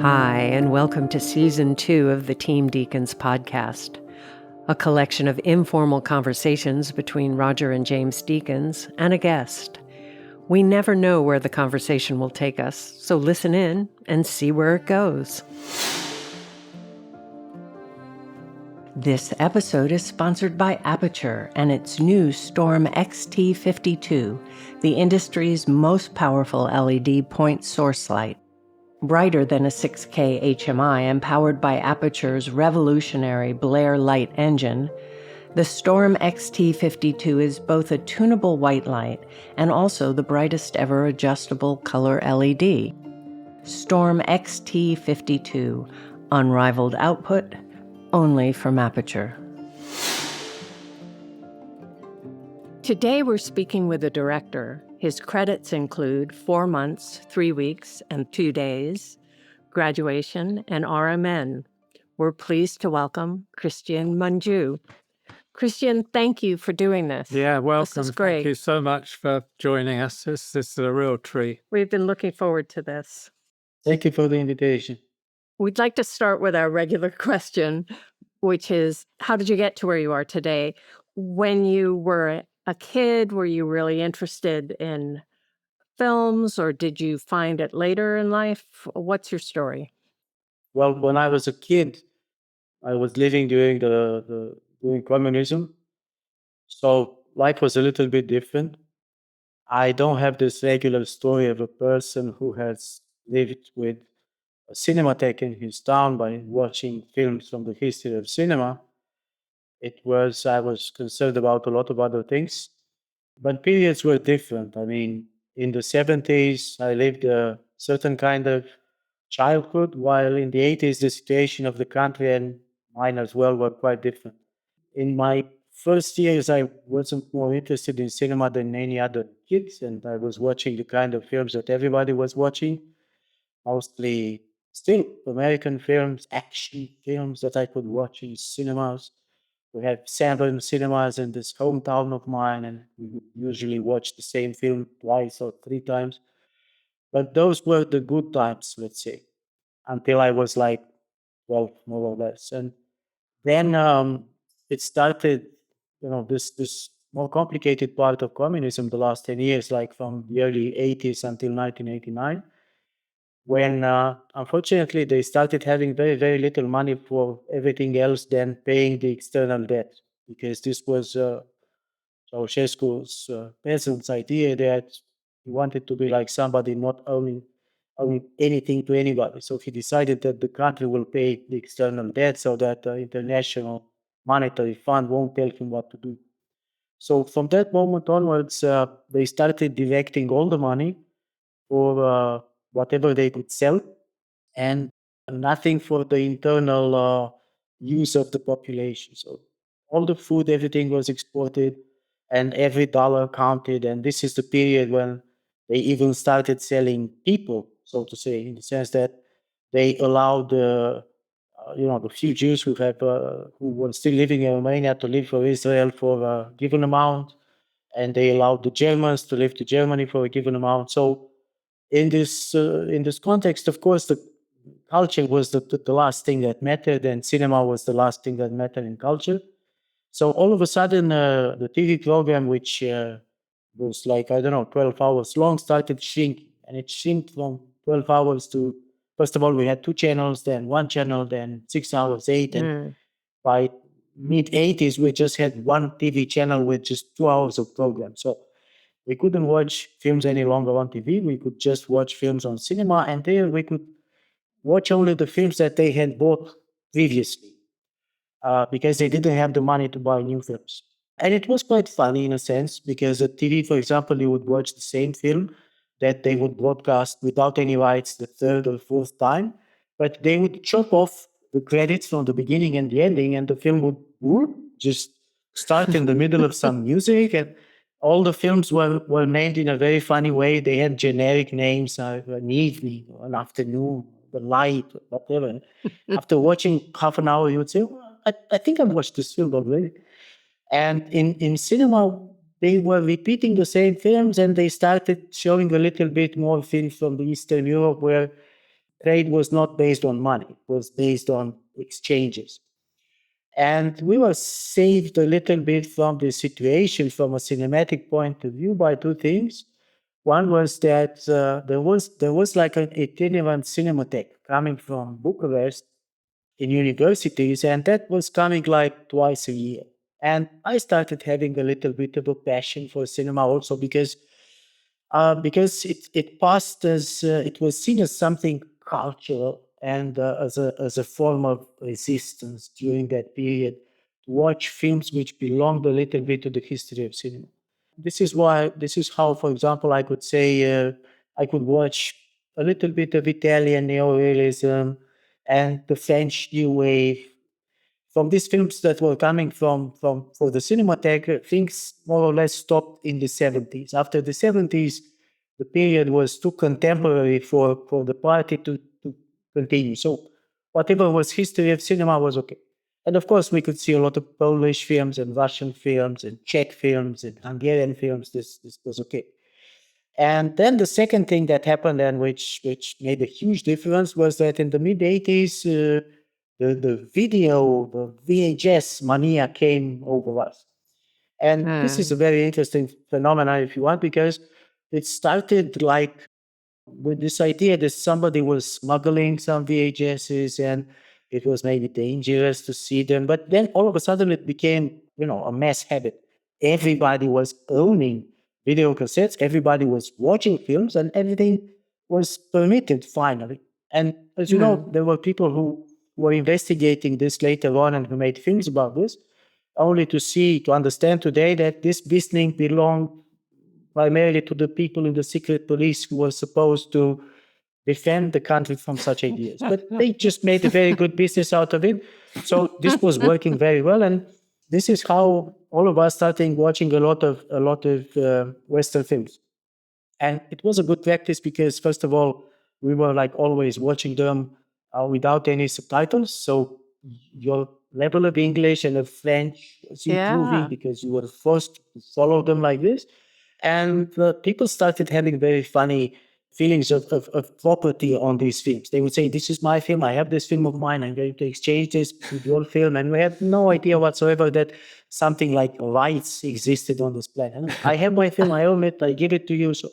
Hi, and welcome to Season 2 of the Team Deakins Podcast, a collection of informal conversations between Roger and James Deakins and a guest. We never know where the conversation will take us, so listen in and see where it goes. This episode is sponsored by Aperture and its new Storm XT52, the industry's most powerful LED point source light. Brighter than a 6K HMI and powered by Aperture's revolutionary Blair light engine, the Storm XT52 is both a tunable white light and also the brightest ever adjustable color LED. Storm XT52, unrivaled output, only from Aperture. Today we're speaking with a director. His credits include 4 months, 3 weeks, and 2 days, Graduation, and R.M.N. We're pleased to welcome Cristian Mungiu. Cristian, thank you for doing this. Yeah, welcome. This is great. Thank you so much for joining us. This is a real treat. We've been looking forward to this. Thank you for the invitation. We'd like to start with our regular question, which is, how did you get to where you are today? When you were a kid, were you really interested in films, or did you find it later in life? What's your story? Well, when I was a kid, I was living during during communism, so life was a little bit different. I don't have this regular story of a person who has lived with a cinematheque in his town by watching films from the history of cinema. I was concerned about a lot of other things, but periods were different. I mean, in the 70s, I lived a certain kind of childhood, while in the 80s, the situation of the country and mine as well were quite different. In my first years, I wasn't more interested in cinema than any other kids, and I was watching the kind of films that everybody was watching, mostly still American films, action films that I could watch in cinemas. We have 7 cinemas in this hometown of mine, and we would usually watch the same film twice or 3 times. But those were the good times, let's say, until I was like 12, more or less. And then it started, this more complicated part of communism the last 10 years, like from the early 80s until 1989, when unfortunately they started having very, very little money for everything else than paying the external debt, because this was Ceaușescu's peasant's idea that he wanted to be like somebody not owning anything to anybody. So he decided that the country will pay the external debt so that the International Monetary Fund won't tell him what to do. So from that moment onwards, they started directing all the money for whatever they could sell, and nothing for the internal use of the population. So all the food, everything was exported, and every dollar counted. And this is the period when they even started selling people, so to say, in the sense that they allowed the few Jews who were still living in Romania to live for Israel for a given amount, and they allowed the Germans to live to Germany for a given amount. So in this context, of course, the culture was the last thing that mattered, and cinema was the last thing that mattered in culture. So all of a sudden, the TV program, which was like, I don't know, 12 hours long, started shrinking. And it shrinked from 12 hours to, first of all, we had 2 channels, then 1 channel, then 6 hours, 8. And by mid-80s, we just had 1 TV channel with just 2 hours of program. So we couldn't watch films any longer on TV. We could just watch films on cinema, and there we could watch only the films that they had bought previously, because they didn't have the money to buy new films. And it was quite funny in a sense, because at TV, for example, you would watch the same film that they would broadcast without any rights the 3rd or 4th time, but they would chop off the credits from the beginning and the ending, and the film would just start in the middle of some music, and all the films were named in a very funny way. They had generic names, an evening, an afternoon, the light, whatever. After watching half an hour, you would say, well, I think I've watched this film already. And in cinema, they were repeating the same films, and they started showing a little bit more films from the Eastern Europe, where trade was not based on money, it was based on exchanges. And we were saved a little bit from the situation from a cinematic point of view by two things. One was that there was like an itinerant cinematheque coming from Bucharest in universities, and that was coming like twice a year. And I started having a little bit of a passion for cinema also because it passed as it was seen as something cultural and as a form of resistance during that period to watch films which belonged a little bit to the history of cinema. This is how, for example, I could say I could watch a little bit of Italian neorealism and the French New Wave from these films that were coming from for the Cinematheque. Things more or less stopped in the 70s. After the 70s, the period was too contemporary for the party to continue. So whatever was history of cinema was okay. And of course, we could see a lot of Polish films and Russian films and Czech films and Hungarian films. This was okay. And then the second thing that happened and which made a huge difference was that in the mid 80s, the video, the VHS mania came over us. And this is a very interesting phenomenon, if you want, because it started like with this idea that somebody was smuggling some VHSs and it was maybe dangerous to see them. But then all of a sudden it became, a mass habit. Everybody was owning video cassettes, everybody was watching films, and everything was permitted finally. And as you know, there were people who were investigating this later on and who made films about this, only to understand today that this business belonged primarily to the people in the secret police who were supposed to defend the country from such ideas. But they just made a very good business out of it. So this was working very well. And this is how all of us started watching a lot of Western films. And it was a good practice because, first of all, we were like always watching them without any subtitles. So your level of English and of French was improving because you were forced to follow them like this. And people started having very funny feelings of property on these films. They would say, "This is my film. I have this film of mine. I'm going to exchange this with your film." And we had no idea whatsoever that something like rights existed on this planet. I have my film. I own it. I give it to you. So,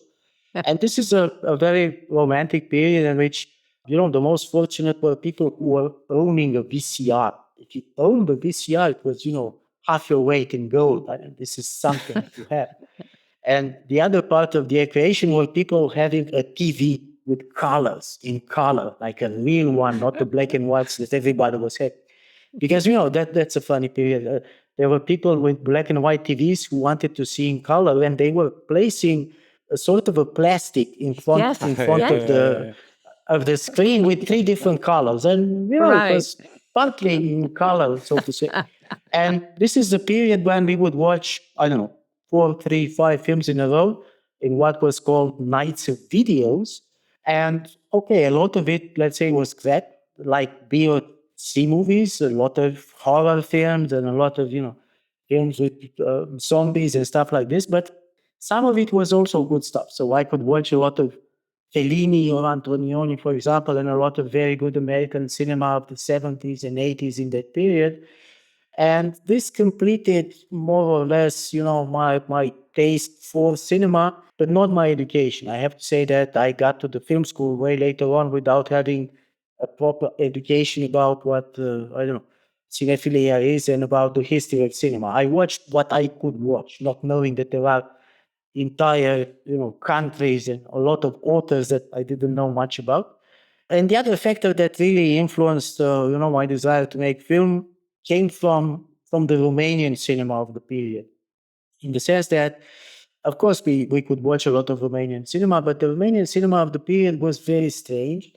and this is a very romantic period in which, the most fortunate were people who were owning a VCR. If you owned a VCR, it was, half your weight in gold. I mean, this is something to have. And the other part of the equation were people having a TV with colors, in color, like a real one, not the black and whites that everybody was having. Because, that's a funny period. There were people with black and white TVs who wanted to see in color, and they were placing a sort of a plastic in front of the screen with three different colors. And, it was partly in color, so to say. And this is the period when we would watch, I don't know, 4, 3, 5 films in a row in what was called nights of videos. And okay, a lot of it, let's say, was crap, like B or C movies, a lot of horror films, and a lot of, films with zombies and stuff like this. But some of it was also good stuff. So I could watch a lot of Fellini or Antonioni, for example, and a lot of very good American cinema of the 70s and 80s in that period. And this completed more or less, my taste for cinema, but not my education. I have to say that I got to the film school way later on without having a proper education about what, cinephilia is and about the history of cinema. I watched what I could watch, not knowing that there are entire, countries and a lot of authors that I didn't know much about. And the other factor that really influenced, my desire to make film came from the Romanian cinema of the period, in the sense that, of course, we could watch a lot of Romanian cinema, but the Romanian cinema of the period was very strange.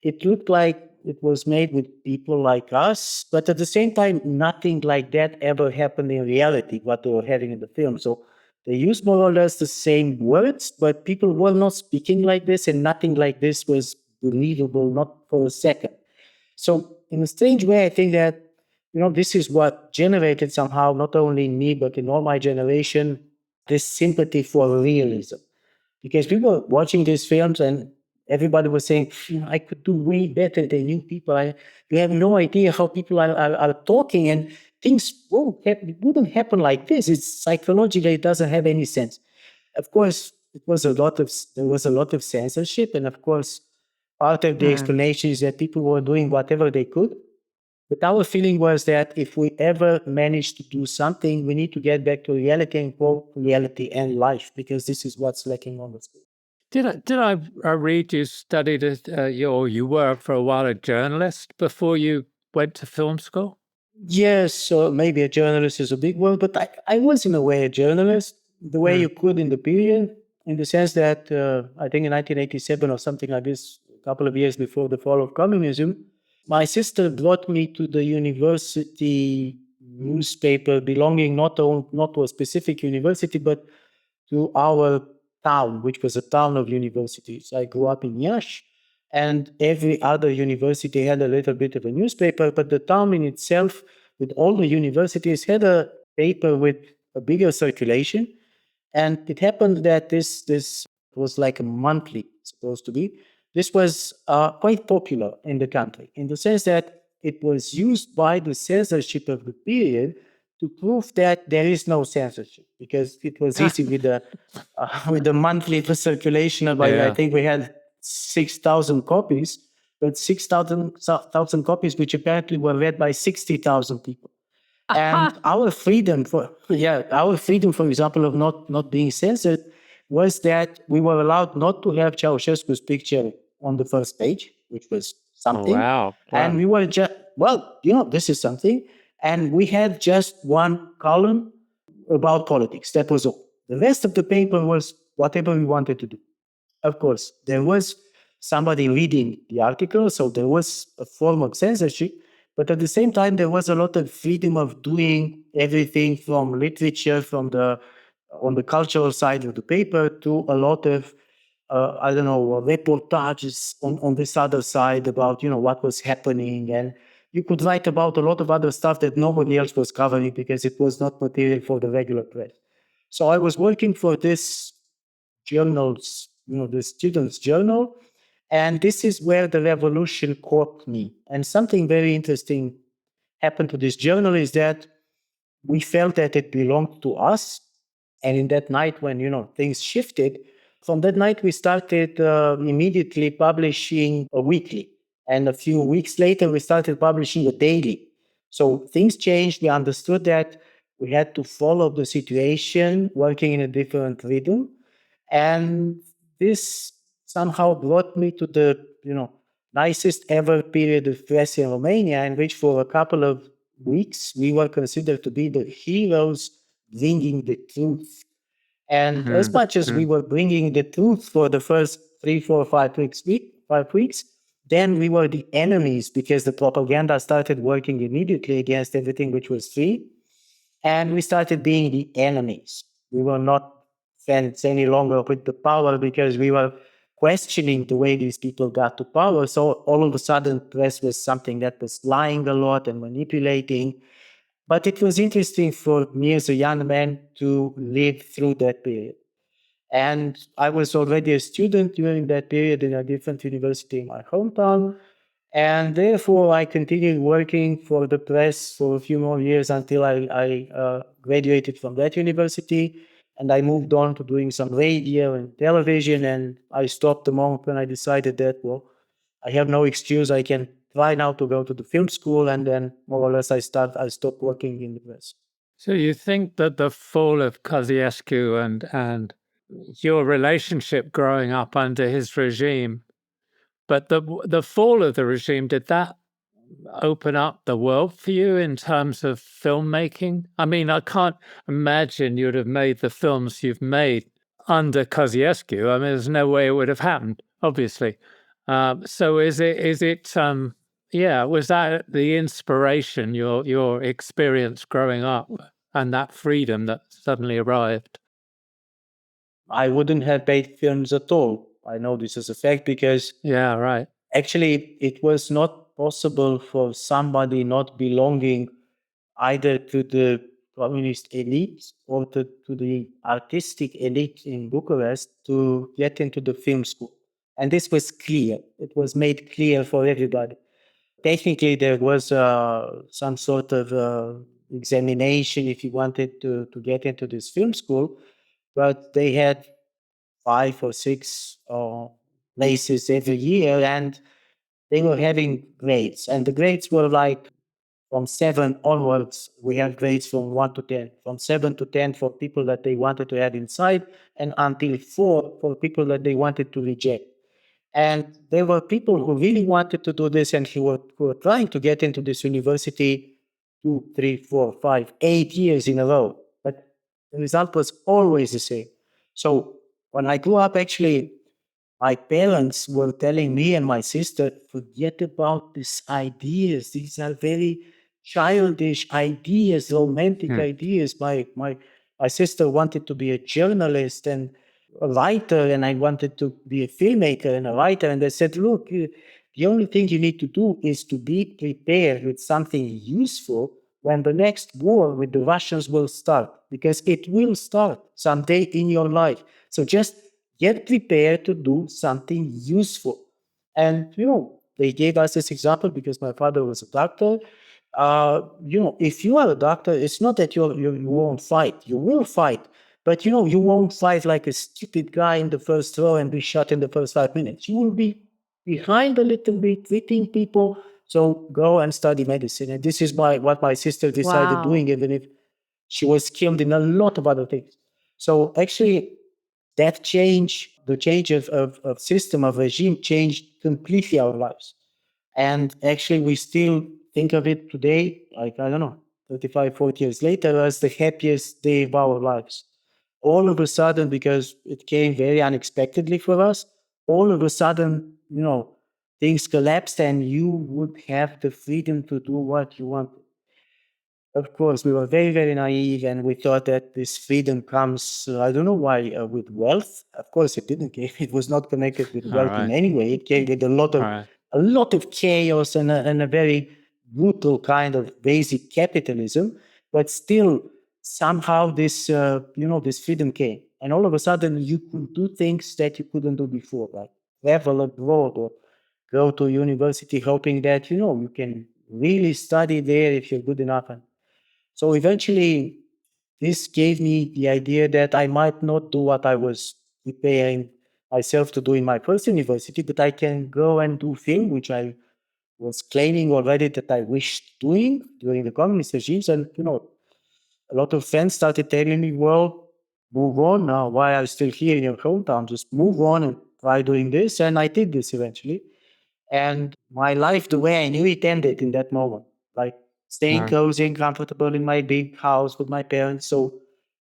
It looked like it was made with people like us, but at the same time, nothing like that ever happened in reality, what they were having in the film. So they used more or less the same words, but people were not speaking like this, and nothing like this was believable, not for a second. So in a strange way, I think that, this is what generated somehow, not only in me, but in all my generation, this sympathy for realism. Because we were watching these films and everybody was saying, I could do way better than you people. You have no idea how people are talking, and things wouldn't happen like this. It's psychologically, it doesn't have any sense. Of course, there was a lot of censorship, and of course, part of the explanation is that people were doing whatever they could. But our feeling was that if we ever manage to do something, we need to get back to reality and quote reality and life, because this is what's lacking on the school. Did I read you studied you were for a while a journalist before you went to film school? Yes, so maybe a journalist is a big word, but I was in a way a journalist, the way you could in the period, in the sense that I think in 1987 or something like this, a couple of years before the fall of communism, my sister brought me to the university newspaper belonging not to a specific university, but to our town, which was a town of universities. I grew up in Iași, and every other university had a little bit of a newspaper, but the town in itself, with all the universities, had a paper with a bigger circulation. And it happened that this was like a monthly, supposed to be. This was quite popular in the country, in the sense that it was used by the censorship of the period to prove that there is no censorship, because it was easy with the monthly circulation of, I think we had 6,000 copies, but 6,000 copies which apparently were read by 60,000 people. And our freedom, for example, of not being censored, was that we were allowed not to have Ceaușescu's picture on the first page, which was something. Wow. And we were just, this is something. And we had just one column about politics. That was all. The rest of the paper was whatever we wanted to do. Of course, there was somebody reading the article, so there was a form of censorship, but at the same time, there was a lot of freedom of doing everything from literature, on the cultural side of the paper, to a lot of, reportages on this other side about, what was happening. And you could write about a lot of other stuff that nobody else was covering because it was not material for the regular press. So I was working for this journals, the students' journal. And this is where the revolution caught me. And something very interesting happened to this journal is that we felt that it belonged to us. And in that night when, things shifted, from that night we started immediately publishing a weekly. And a few weeks later, we started publishing a daily. So things changed. We understood that we had to follow the situation, working in a different rhythm. And this somehow brought me to the, nicest ever period of press in Romania, in which for a couple of weeks, we were considered to be the heroes bringing the truth. And as much as we were bringing the truth for the first 3, 4, 5 weeks, then we were the enemies, because the propaganda started working immediately against everything which was free. And we started being the enemies. We were not friends any longer with the power, because we were questioning the way these people got to power. So all of a sudden, press was something that was lying a lot and manipulating. But it was interesting for me as a young man to live through that period. And I was already a student during that period in a different university in my hometown. And therefore, I continued working for the press for a few more years until I graduated from that university. And I moved on to doing some radio and television. And I stopped the moment when I decided that, I have no excuse. I can try now to go to the film school. And then more or less I stopped working in the press. So you think that the fall of Ceaușescu and your relationship growing up under his regime, but the fall of the regime, did that open up the world for you in terms of filmmaking? I mean, I can't imagine you'd have made the films you've made under Ceaușescu. I mean, there's no way it would have happened, obviously. So was that the inspiration, your experience growing up and that freedom that suddenly arrived? I wouldn't have made films at all. I know this is a fact, because Yeah, right. actually it was not possible for somebody not belonging either to the communist elite or to the artistic elite in Bucharest to get into the film school. And this was clear. It was made clear for everybody. Technically, there was some sort of examination if you wanted to get into this film school, but they had 5 or 6 places every year, and they were having grades. And the grades were like from 7 onwards, we have grades from 1 to 10, from 7 to 10 for people that they wanted to have inside, and until 4 for people that they wanted to reject. And there were people who really wanted to do this and who were trying to get into this university 2, 3, 4, 5, 8 years in a row. But the result was always the same. So when I grew up, actually, my parents were telling me and my sister, forget about these ideas. These are very childish ideas, romantic Hmm. ideas. My sister wanted to be a journalist and a writer, and I wanted to be a filmmaker and a writer. And they said, look, the only thing you need to do is to be prepared with something useful when the next war with the Russians will start, because it will start someday in your life. So just get prepared to do something useful. And, they gave us this example because my father was a doctor. If you are a doctor, it's not that you won't fight. You will fight. But, you won't fight like a stupid guy in the first row and be shot in the first 5 minutes. You will be behind a little bit, treating people. So go and study medicine. And this is what my sister decided Wow. doing, even if she was killed in a lot of other things. So actually, that change, the change of system, of regime, changed completely our lives. And actually, we still think of it today, like, I don't know, 35, 40 years later, as the happiest day of our lives. All of a sudden, because it came very unexpectedly for us, all of a sudden, things collapsed and you would have the freedom to do what you want. Of course, we were very, very naive, and we thought that this freedom comes, I don't know why, with wealth. Of course, it didn't came. It was not connected with All wealth in right. any way. It came with All right. a lot of chaos and a very brutal kind of basic capitalism. But still, somehow this freedom came, and all of a sudden, you could do things that you couldn't do before, like travel abroad or go to university, hoping that you can really study there if you're good enough. And so eventually, this gave me the idea that I might not do what I was preparing myself to do in my first university, but I can go and do film, which I was claiming already that I wished doing during the communist regimes. And, a lot of friends started telling me, well, move on now. Why are you still here in your hometown? Just move on and try doing this. And I did this eventually. And my life, the way I knew it, ended in that moment. Like staying All cozy and comfortable in my big house with my parents. So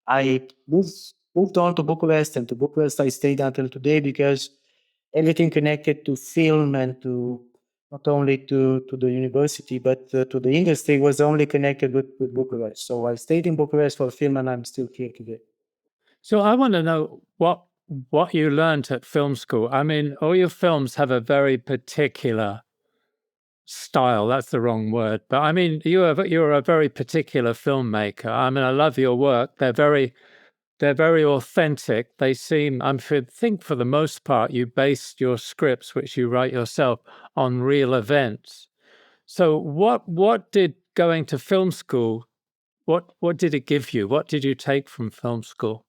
I moved on to Bucharest, and to Bucharest I stayed until today because everything connected to film and to not only to the university but to the industry was only connected with Bucharest. So I stayed in Bucharest for film, and I'm still here today. So I want to know what you learned at film school. I mean, all your films have a very particular style. That's the wrong word, but I mean, you're a very particular filmmaker. I mean, I love your work. They're very authentic. They seem, think for the most part, you based your scripts, which you write yourself, on real events. So what did going to film school, what did it give you? What did you take from film school?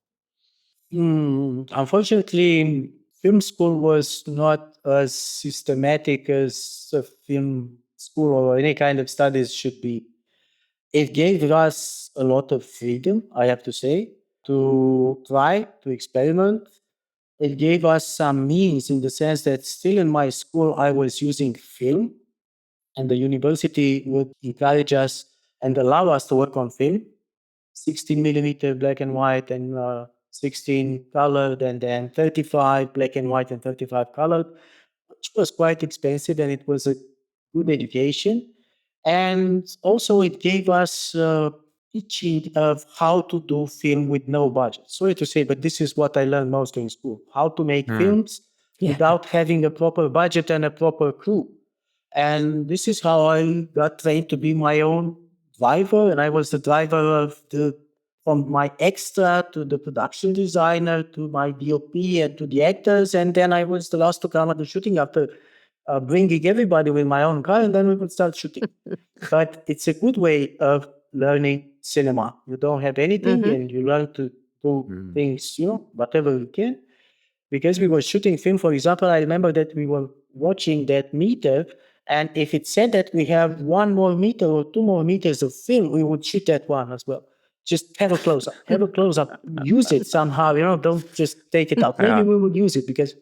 Unfortunately, film school was not as systematic as a film school or any kind of studies should be. It gave us a lot of freedom, I have to say, to try, to experiment. It gave us some means in the sense that still in my school, I was using film, and the university would encourage us and allow us to work on film, 16 millimeter black and white, and 16 colored, and then 35 black and white and 35 colored, which was quite expensive, and it was a good education. And also, it gave us teaching of how to do film with no budget. Sorry to say, but this is what I learned most in school: how to make Hmm. films Yeah. without having a proper budget and a proper crew. And this is how I got trained to be my own driver. And I was the driver of the from my extra to the production designer to my DOP and to the actors. And then I was the last to come at the shooting after bringing everybody with my own car, and then we would start shooting. But it's a good way of learning cinema. You don't have anything and you learn to do things, whatever you can. Because we were shooting film, for example, I remember that we were watching that meter, and if it said that we have 1 more meter or 2 more meters of film, we would shoot that one as well. Just have a close up, use it somehow, don't just take it out. Maybe we would use it because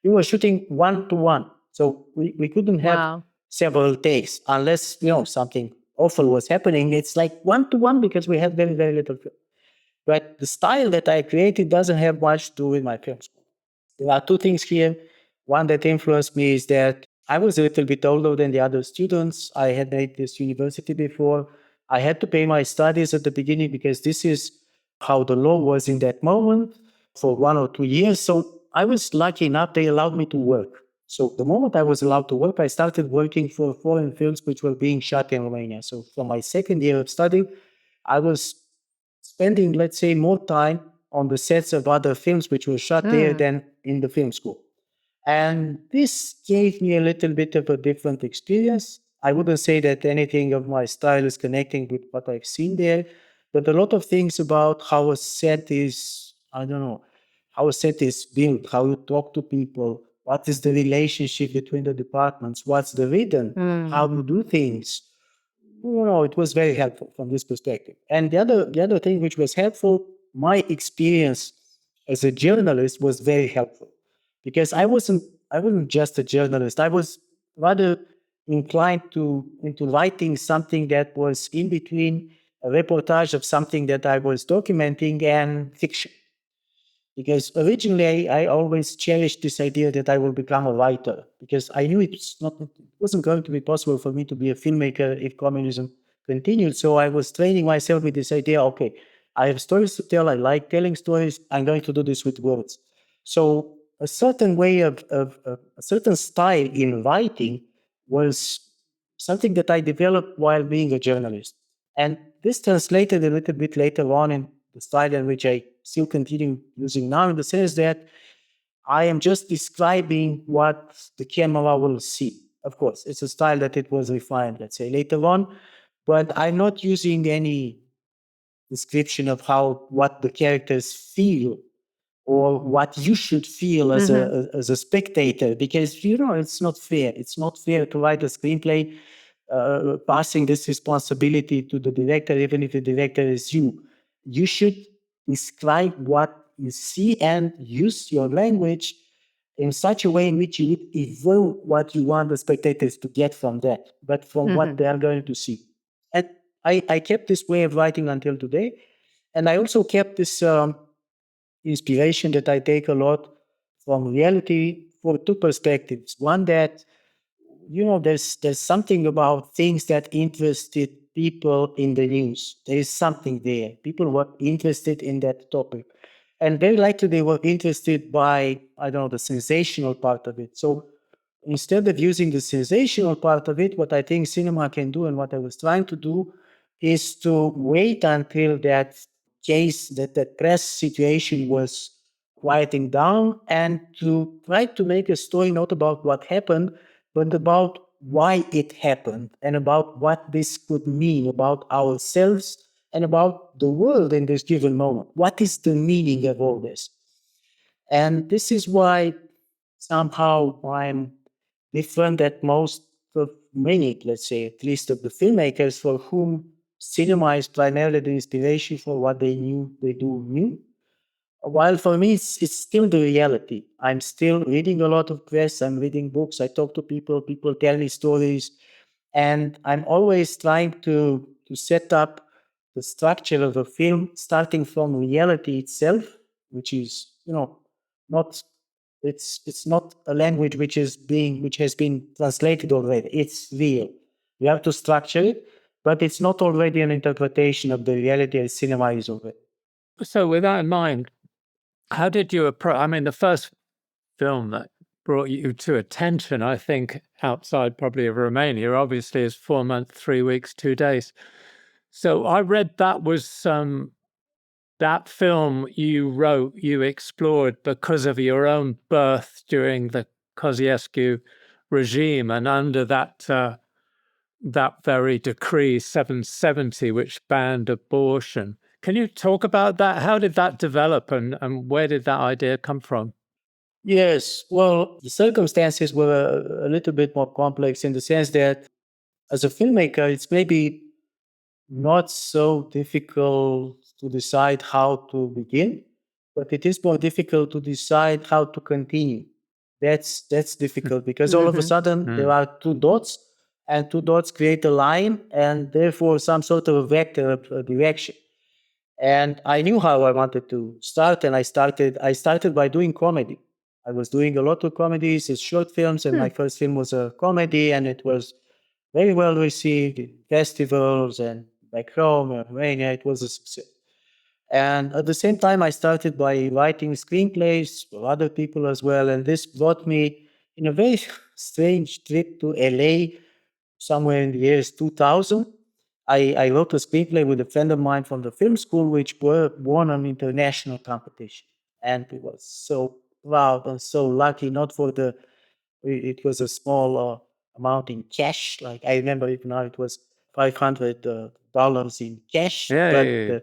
we were shooting 1-to-1. So we couldn't have several takes unless, something awful was happening. It's like 1-to-1 because we had very, very little film. But the style that I created doesn't have much to do with my films. There are 2 things here. One that influenced me is that I was a little bit older than the other students. I had made this university before. I had to pay my studies at the beginning because this is how the law was in that moment for 1 or 2 years. So I was lucky enough, they allowed me to work. So the moment I was allowed to work, I started working for foreign films which were being shot in Romania. So for my second year of studying, I was spending, let's say, more time on the sets of other films which were shot there than in the film school. And this gave me a little bit of a different experience. I wouldn't say that anything of my style is connecting with what I've seen there, but a lot of things about how a set is, how a set is built, how you talk to people, what is the relationship between the departments, what's the rhythm, how you do things. It was very helpful from this perspective. And the other thing which was helpful, my experience as a journalist was very helpful because I wasn't just a journalist. I was rather inclined into writing something that was in between a reportage of something that I was documenting and fiction. Because originally I always cherished this idea that I will become a writer because I knew it wasn't going to be possible for me to be a filmmaker if communism continued. So I was training myself with this idea, okay, I have stories to tell, I like telling stories, I'm going to do this with words. So a certain way of a certain style in writing was something that I developed while being a journalist. And this translated a little bit later on in the style in which I still continue using now, in the sense that I am just describing what the camera will see. Of course, it's a style that it was refined, let's say, later on, but I'm not using any description of what the characters feel or what you should feel as a spectator, because it's not fair. It's not fair to write a screenplay passing this responsibility to the director, even if the director is you. You should describe what you see and use your language in such a way in which you would evoke what you want the spectators to get from that, but from what they are going to see. And I kept this way of writing until today. And I also kept this inspiration that I take a lot from reality for 2 perspectives. One that, there's something about things that interested people in the news. There is something there. People were interested in that topic. And very likely they were interested by, the sensational part of it. So instead of using the sensational part of it, what I think cinema can do and what I was trying to do is to wait until that press situation was quieting down and to try to make a story not about what happened, but about why it happened and about what this could mean about ourselves and about the world in this given moment. What is the meaning of all this? And this is why somehow I'm different than most of many, let's say, at least of the filmmakers for whom cinema is primarily the inspiration for what they do new. While for me, it's still the reality. I'm still reading a lot of press, I'm reading books, I talk to people tell me stories, and I'm always trying to set up the structure of a film starting from reality itself, which is, not it's not a language which has been translated already. It's real. You have to structure it, but it's not already an interpretation of the reality as cinema is already. So with that in mind, how did you approach? I mean, the first film that brought you to attention, I think, outside probably of Romania, obviously, is 4 months, 3 weeks, 2 days. So I read that was that film you wrote, you explored because of your own birth during the Ceaușescu regime and under that very decree 770, which banned abortion. Can you talk about that? How did that develop, and where did that idea come from? Yes, well, the circumstances were a little bit more complex in the sense that as a filmmaker, it's maybe not so difficult to decide how to begin, but it is more difficult to decide how to continue. That's difficult because all of a sudden there are two dots, and two dots create a line, and therefore some sort of a vector of a direction. And I knew how I wanted to start, and I started by doing comedy. I was doing a lot of comedies, it's short films, and my first film was a comedy, and it was very well received in festivals and back home in Romania. It was a success. And at the same time, I started by writing screenplays for other people as well. And this brought me in a very strange trip to LA somewhere in the years 2000. I wrote a screenplay with a friend of mine from the film school, which won an international competition. And it was so proud and so lucky, not for it was a small amount in cash. Like I remember it now, it was $500 in cash. Yeah.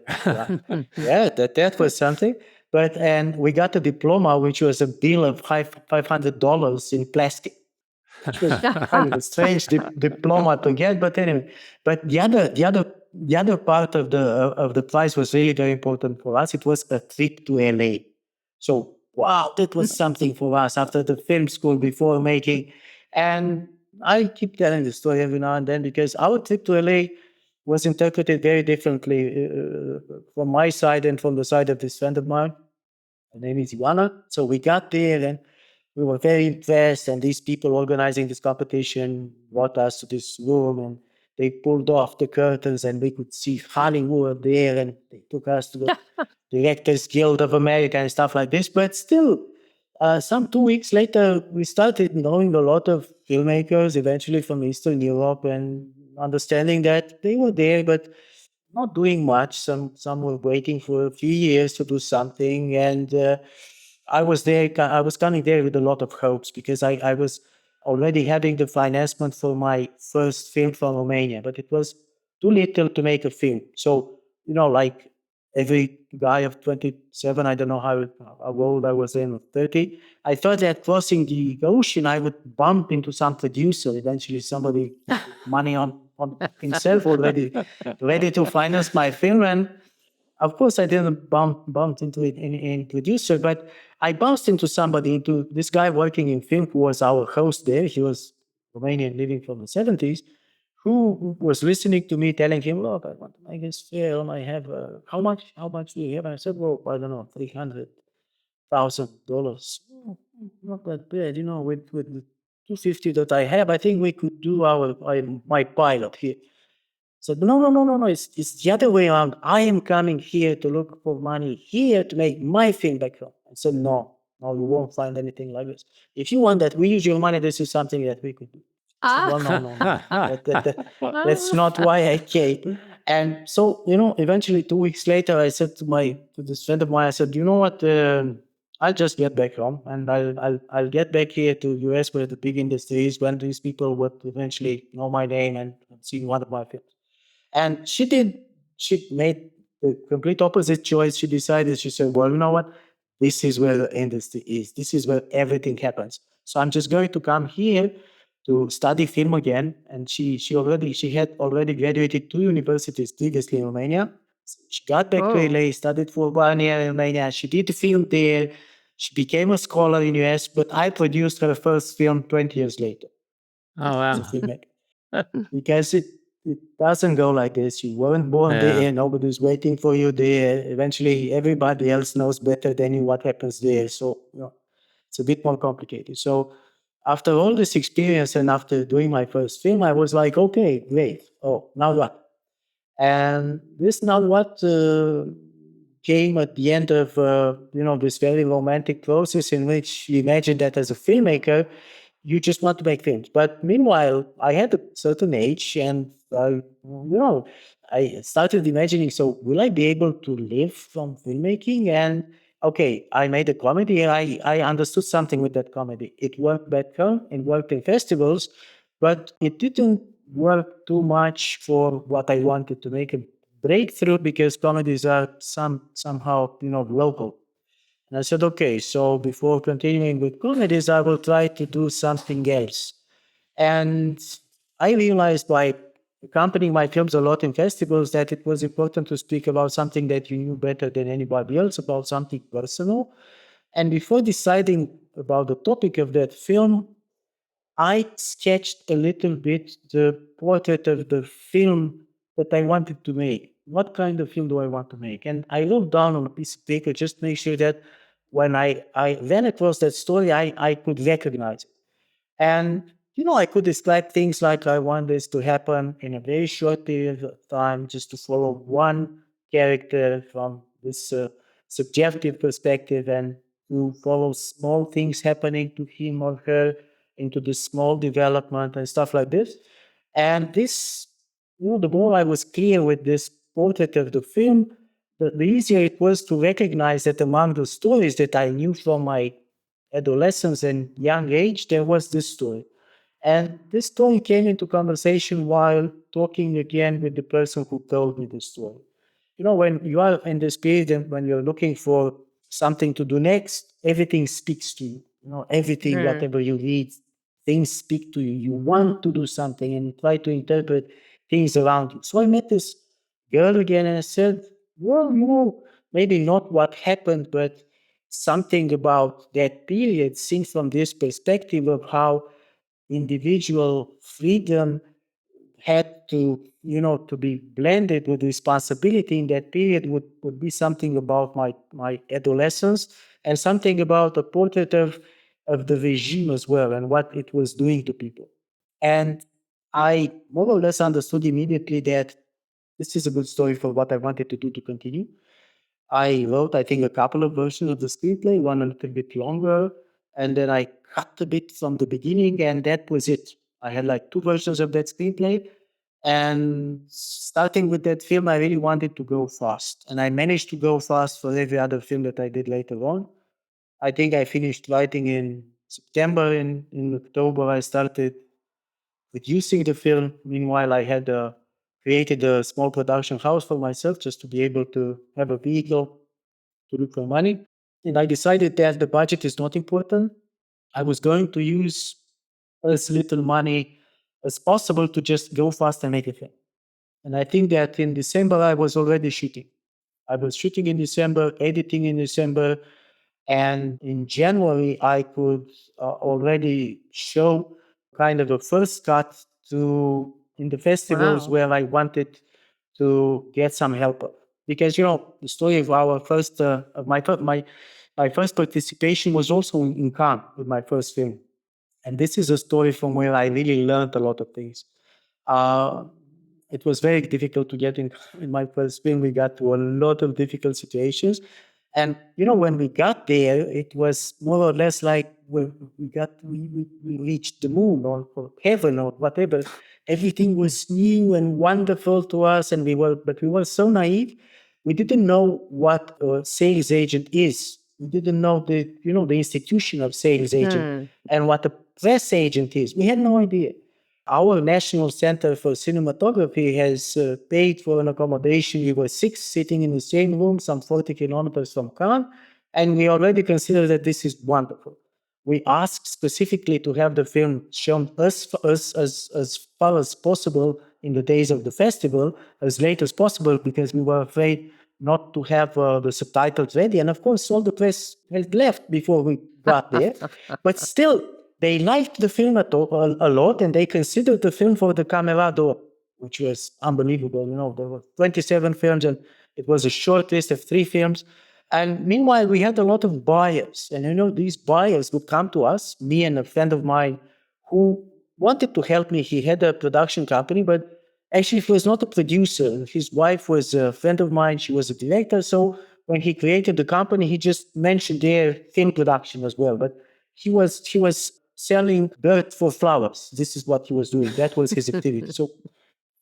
That was something. And we got a diploma, which was a bill of $500 in plastic. It was kind of a strange diploma to get, but anyway. But the other part of the prize was really very important for us. It was a trip to LA. So wow, that was something for us after the film school before making. And I keep telling the story every now and then because our trip to LA was interpreted very differently from my side and from the side of this friend of mine. Her name is Ioana. So we got there and we were very impressed. And these people organizing this competition brought us to this room and they pulled off the curtains and we could see Hollywood there. And they took us to the Directors Guild of America and stuff like this. But still, some 2 weeks later, we started knowing a lot of filmmakers, eventually from Eastern Europe, and understanding that they were there, but not doing much. Some were waiting for a few years to do something. And I was there. I was coming there with a lot of hopes because I was already having the financement for my first film from Romania, but it was too little to make a film. So, like every guy of 27, I don't know how old I was then, 30, I thought that crossing the ocean, I would bump into some producer, eventually somebody with money on himself already, ready to finance my film. And of course, I didn't bump into any producer, but I bounced into into this guy working in film who was our host there. He was Romanian, living from the 70s, who was listening to me telling him, look, I want to make this film. I have, how much do you have? And I said, well, I don't know, $300,000. Not that bad, with the 250 that I have, I think we could do my pilot here. So no, it's the other way around. I am coming here to look for money here to make my film back home. I said, no, you won't find anything like this. If you want that, we use your money. This is something that we could do. I said, well, no. That's not why I came. And so, eventually 2 weeks later, I said to this friend of mine, I said, you know what? I'll just get back home and I'll get back here to US where the big industry is, when these people would eventually know my name and see one of my films. And she made the complete opposite choice. She said, well, you know what? This is where the industry is. This is where everything happens. So I'm just going to come here to study film again. And she had already graduated 2 universities previously in Romania. She got back to LA, studied for 1 year in Romania. She did the film there. She became a scholar in US, but I produced her first film 20 years later. Oh, wow. As a filmmaker. Because it doesn't go like this. You weren't born there. Nobody's waiting for you there. Eventually, everybody else knows better than you what happens there. So, it's a bit more complicated. So, after all this experience and after doing my first film, I was like, okay, great. Oh, now what? And this now what came at the end of, this very romantic process in which you imagine that as a filmmaker, you just want to make films. But meanwhile, I had a certain age and, I started imagining, so will I be able to live from filmmaking? And okay, I made a comedy and I understood something with that comedy. It worked back home, it worked in festivals, but it didn't work too much for what I wanted to make a breakthrough, because comedies are somehow, local. And I said, okay, so before continuing with comedies, I will try to do something else. And I realized by accompanying my films a lot in festivals that it was important to speak about something that you knew better than anybody else, about something personal. And before deciding about the topic of that film, I sketched a little bit the portrait of the film that I wanted to make. What kind of film do I want to make? And I wrote down on a piece of paper just to make sure that when I ran across that story, I could recognize it. And, I could describe things like I want this to happen in a very short period of time, just to follow one character from this subjective perspective, and to follow small things happening to him or her into the small development and stuff like this. And this, the more I was clear with this portrait of the film, the easier it was to recognize that among the stories that I knew from my adolescence and young age, there was this story. And this story came into conversation while talking again with the person who told me the story. When you are in this period and when you're looking for something to do next, everything speaks to you. Everything, whatever you read, things speak to you. You want to do something and try to interpret things around you. So I met this girl again and I said, well, maybe not what happened, but something about that period seen from this perspective of how individual freedom had to be blended with responsibility in that period would be something about my adolescence, and something about a portrait of the regime as well and what it was doing to people. And I more or less understood immediately that this is a good story for what I wanted to do to continue. I wrote, I think, a couple of versions of the screenplay, one a little bit longer, and then I cut a bit from the beginning, and that was it. I had like two versions of that screenplay. And starting with that film, I really wanted to go fast. And I managed to go fast for every other film that I did later on. I think I finished writing in September. In October, I started producing the film. Meanwhile, I had created a small production house for myself just to be able to have a vehicle to look for money. And I decided that the budget is not important. I was going to use as little money as possible to just go fast and make a film. And I think that in December, I was already shooting. I was shooting in December, editing in December, and in January, I could already show kind of a first cut to in the festivals Wow. where I wanted to get some help. Because the story of our first of my first participation was also in Cannes with my first film, and this is a story from where I really learned a lot of things. Uh, it was very difficult to get in my first film. We got to a lot of difficult situations. And, when we got there, it was more or less like we reached the moon or heaven or whatever. Everything was new and wonderful to us. And but we were so naive. We didn't know what a sales agent is. We didn't know the institution of sales agent and what a press agent is. We had no idea. Our National Center for Cinematography has paid for an accommodation. We were 6 sitting in the same room, some 40 kilometers from Cannes, and we already consider that this is wonderful. We asked specifically to have the film shown as far as possible in the days of the festival, as late as possible, because we were afraid not to have the subtitles ready. And of course, all the press had left before we got there. But still, they liked the film a lot, and they considered the film for the Camera d'Or, which was unbelievable. There were 27 films, and it was a short list of 3 films. And meanwhile, we had a lot of buyers. And, these buyers would come to us, me and a friend of mine who wanted to help me. He had a production company, but actually he was not a producer. His wife was a friend of mine. She was a director. So when he created the company, he just mentioned their film production as well. But he was selling dirt for flowers. This is what he was doing. That was his activity. So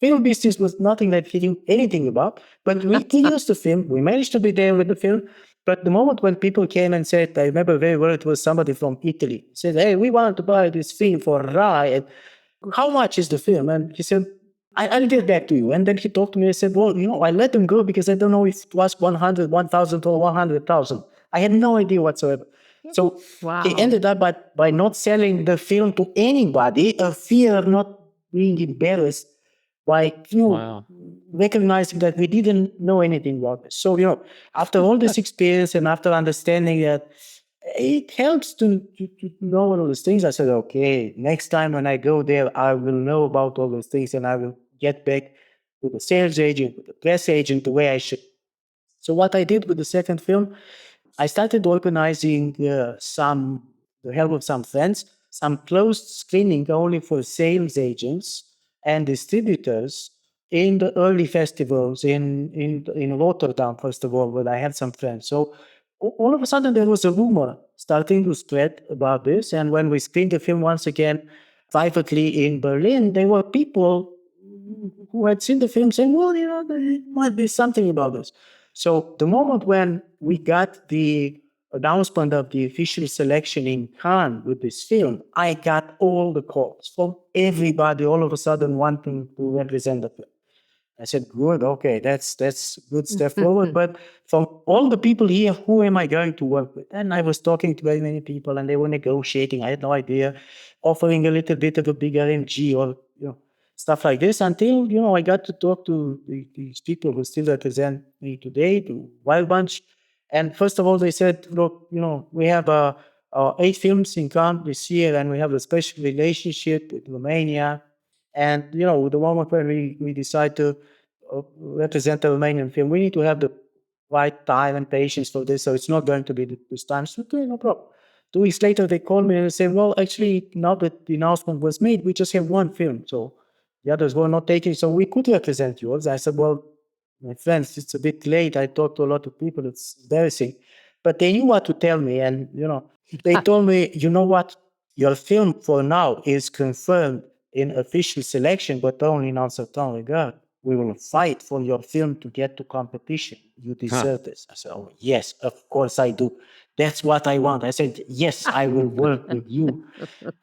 film business was nothing that he knew anything about. But we used the film. We managed to be there with the film. But the moment when people came and said, I remember very well, it was somebody from Italy, said, hey, we want to buy this film for Rai. And how much is the film? And he said, I'll get back to you. And then he talked to me and said, well, I let them go because I don't know if it was 100, 1,000 or 100,000. I had no idea whatsoever. So he ended up by not selling the film to anybody, a fear of not being embarrassed by, recognizing that we didn't know anything about this. So, after all this experience and after understanding that it helps to know all those things, I said, okay, next time when I go there, I will know about all those things and I will get back with the sales agent, with the press agent, the way I should. So what I did with the second film, I started organizing the help of some friends, some closed screening only for sales agents and distributors in the early festivals in Rotterdam, first of all, where I had some friends. So all of a sudden there was a rumor starting to spread about this. And when we screened the film once again privately in Berlin, there were people who had seen the film saying, well, there might be something about this. So the moment when we got the announcement of the official selection in Cannes with this film, I got all the calls from everybody all of a sudden wanting to represent the film. I said, good, okay, that's good step forward. But from all the people here, who am I going to work with? And I was talking to very many people and they were negotiating. I had no idea, offering a little bit of a big RMG or stuff like this until, I got to talk to these people who still represent me today, to Wild Bunch. And first of all, they said, look, we have 8 films in Cannes this year and we have a special relationship with Romania. And, the moment when we decide to represent the Romanian film, we need to have the right time and patience for this. So it's not going to be this time. So, okay, no problem. 2 weeks later, they called me and they said, well, actually, now that the announcement was made, we just have 1 film. So the others were not taking, so we could represent yours. I said, well, my friends, it's a bit late. I talked to a lot of people. It's embarrassing. But they knew what to tell me. And, they told me, you know what? Your film for now is confirmed in official selection, but only in un certain regard. We will fight for your film to get to competition. You deserve this. I said, oh, yes, of course I do. That's what I want. I said, yes, I will work with you.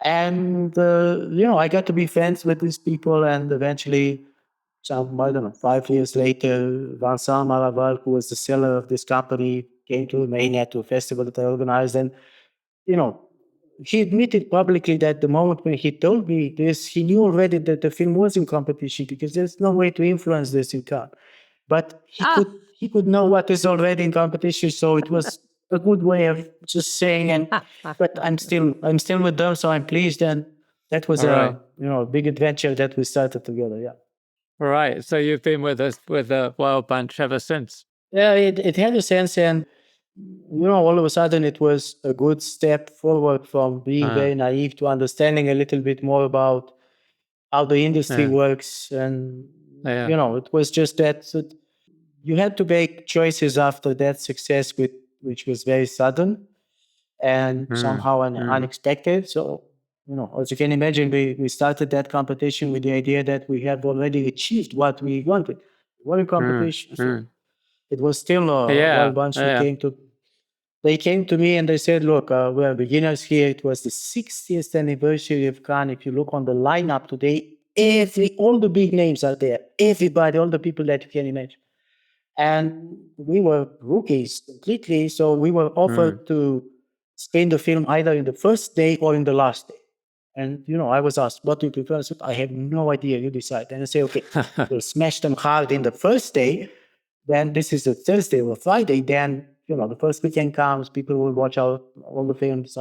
And, I got to be friends with these people. And eventually, I don't know, 5 years later, Vincent Maraval, who was the seller of this company, came to Romania to a festival that I organized. And, he admitted publicly that the moment when he told me this, he knew already that the film was in competition because there's no way to influence this in Cannes. But he could know what is already in competition, so it was a good way of just saying. And but I'm still with them, so I'm pleased. And that was a big adventure that we started together. Yeah. Right. So you've been with us with the Wild Bunch ever since. Yeah, it had a sense, and all of a sudden it was a good step forward from being very naive to understanding a little bit more about how the industry works. And, it was just that you had to make choices after that success, which was very sudden and somehow unexpected. So, as you can imagine, we started that competition with the idea that we had already achieved what we wanted. We were in competition. So it was still a Wild Bunch who they came to me and they said, look, we're beginners here. It was the 60th anniversary of Cannes. If you look on the lineup today, all the big names are there. Everybody, all the people that you can imagine. And we were rookies completely. So we were offered to screen the film either in the first day or in the last day. And, I was asked, what do you prefer? I said, I have no idea. You decide. And I say, okay, we'll smash them hard in the first day. Then this is a Thursday or Friday. Then, the first weekend comes, people will watch all the films.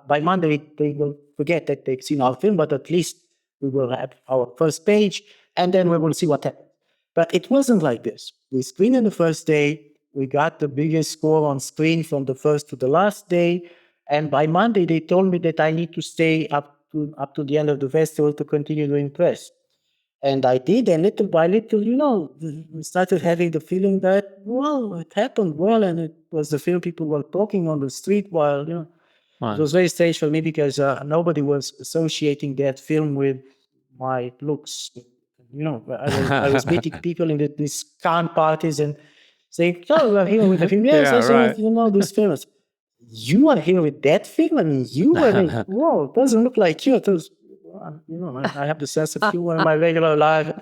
By Monday, they will forget that they've seen our film, but at least we will have our first page, and then we will see what happens. But it wasn't like this. We screened on the first day. We got the biggest score on screen from the first to the last day. And by Monday, they told me that I need to stay up to the end of the festival to continue to impress. And I did, and little by little, we started having the feeling that, well, it happened well, and it was the film people were talking on the street while, it was very strange for me because nobody was associating that film with my looks, I was meeting people in these Cannes parties and saying, "Oh, we're here with the film." Yes, Yeah, I said, right. this film. I said, you are here with that film? I mean, whoa, it doesn't look like you. It was, I have the sense of humor in my regular life.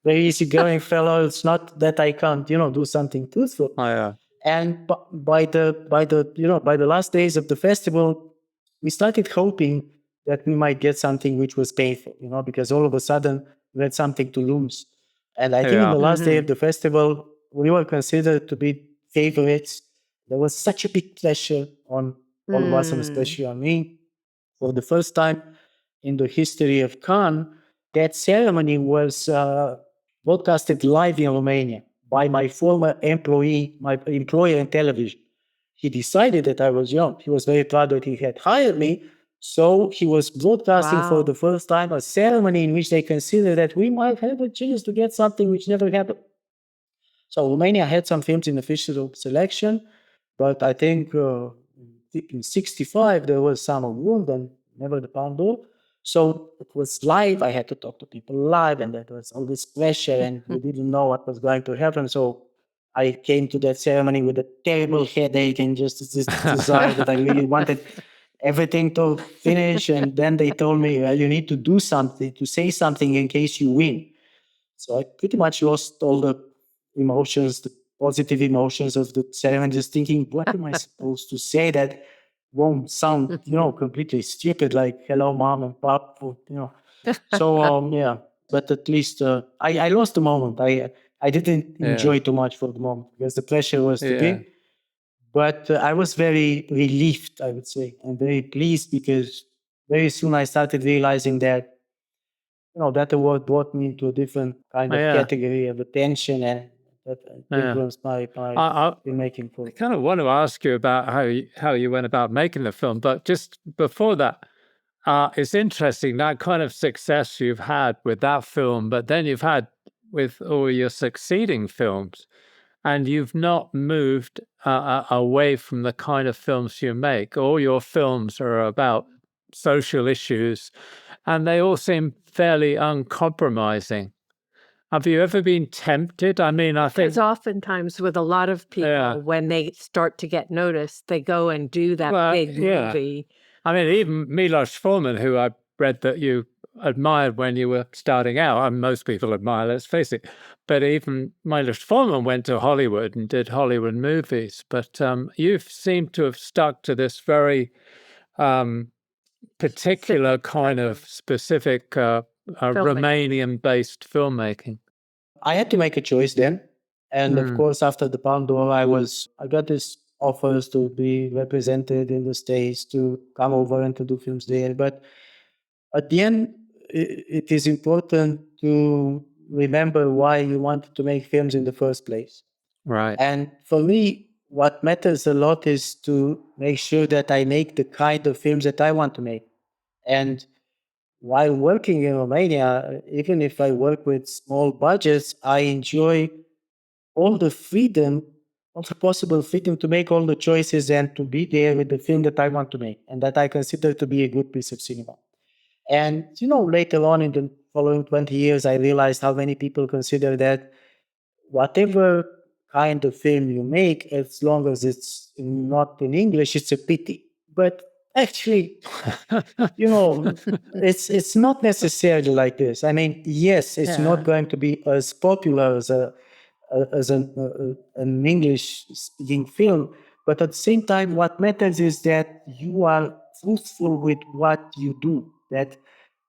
Very easygoing fellow. It's not that I can't, do something truthful. Oh, yeah. And by the last days of the festival, we started hoping that we might get something which was painful, because all of a sudden we had something to lose. And I think in Yeah. the last day of the festival, we were considered to be favorites. There was such a big pressure on all of us, and especially on me. For the first time in the history of Cannes, that ceremony was broadcasted live in Romania by my former employee, my employer in television. He decided that I was young. He was very proud that he had hired me. So he was broadcasting for the first time a ceremony in which they considered that we might have a chance to get something which never happened. So Romania had some films in official selection, but I think in '65 there was some award and never the Palme d'Or. So it was live. I had to talk to people live, and there was all this pressure, and we didn't know what was going to happen. So I came to that ceremony with a terrible headache and just this desire that I really wanted everything to finish. And then they told me, well, you need to do something, to say something in case you win. So I pretty much lost all the emotions, the positive emotions of the ceremony, just thinking, what am I supposed to say that won't sound, completely stupid, like hello, mom and pop, So, yeah, but at least I lost the moment. I didn't enjoy too much for the moment because the pressure was too Yeah. big. But I was very relieved, I would say, and very pleased because very soon I started realizing that that award brought me into a different kind of Yeah. category of attention, and that Yeah. influenced my I filmmaking. I kind of want to ask you about how you went about making the film, but just before that, it's interesting that kind of success you've had with that film, but then you've had with all your succeeding films, and you've not moved away from the kind of films you make. All your films are about social issues, and they all seem fairly uncompromising. Have you ever been tempted? I mean, I think Because oftentimes with a lot of people, Yeah. when they start to get noticed, they go and do that Well, big yeah. movie. I mean, even Milos Forman, who I read that you admired when you were starting out, and most people admire, let's face it, but even Milos Forman went to Hollywood and did Hollywood movies. But you seem to have stuck to this very particular kind of specific Romanian-based filmmaking. I had to make a choice then, and of course, after the Palme d'Or, I got this offers to be represented in the States, to come over and to do films there. But at the end, it is important to remember why you wanted to make films in the first place. Right. And for me, what matters a lot is to make sure that I make the kind of films that I want to make. And while working in Romania, even if I work with small budgets, I enjoy all the freedom, all the possible freedom to make all the choices and to be there with the film that I want to make and that I consider to be a good piece of cinema. And, later on in the following 20 years, I realized how many people consider that whatever kind of film you make, as long as it's not in English, it's a pity. But actually, it's not necessarily like this. I mean, yes, it's not going to be as popular as an English speaking film, but at the same time, what matters is that you are truthful with what you do.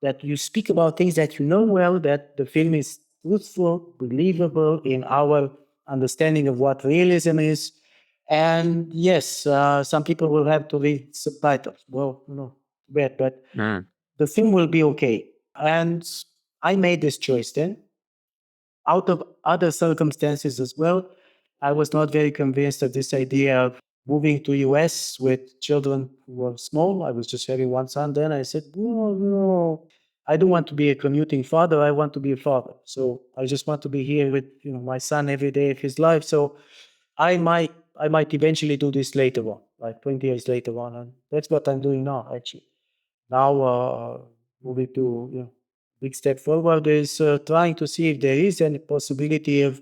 That you speak about things that you know well. That the film is truthful, believable in our understanding of what realism is. And yes, some people will have to read subtitles. Well, bad, but the film will be okay. And I made this choice then. Out of other circumstances as well, I was not very convinced of this idea of moving to US with children who were small. I was just having one son then. I said, no, I don't want to be a commuting father. I want to be a father. So I just want to be here with my son every day of his life. So I might eventually do this later on, like 20 years later on. And that's what I'm doing now, actually. Now moving to big step forward is trying to see if there is any possibility of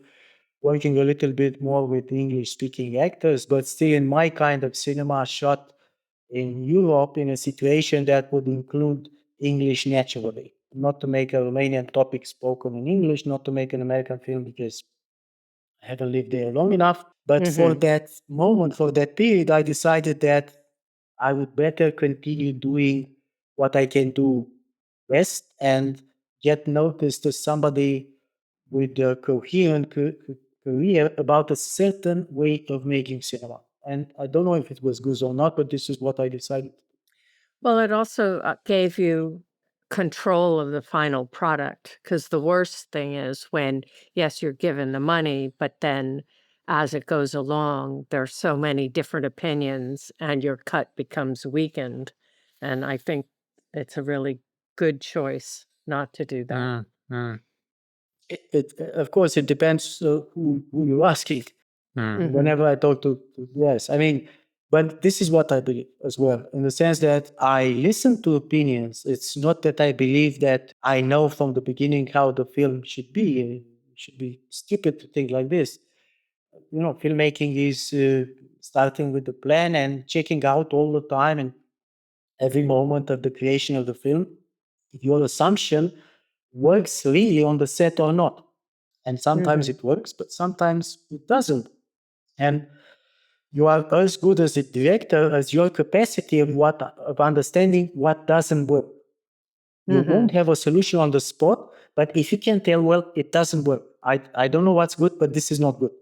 working a little bit more with English-speaking actors, but still in my kind of cinema shot in Europe in a situation that would include English naturally. Not to make a Romanian topic spoken in English, not to make an American film because I haven't lived there long enough. But for that moment, for that period, I decided that I would better continue doing what I can do best and get noticed as somebody with a coherent career about a certain way of making cinema. And I don't know if it was good or not, but this is what I decided. Well, it also gave you control of the final product, because the worst thing is when, yes, you're given the money, but then as it goes along, there's so many different opinions and your cut becomes weakened. And I think it's a really good choice not to do that. Of course, it depends who you're asking. Whenever I talk to yes, I mean, but this is what I believe as well, in the sense that I listen to opinions. It's not that I believe that I know from the beginning how the film should be. It should be stupid to think like this. You know, filmmaking is starting with the plan and checking out all the time and every moment of the creation of the film if your assumption works really on the set or not. And sometimes it works, but sometimes it doesn't. And you are as good as a director as your capacity of understanding what doesn't work. You won't have a solution on the spot, but if you can tell, well, it doesn't work. I don't know what's good, but this is not good.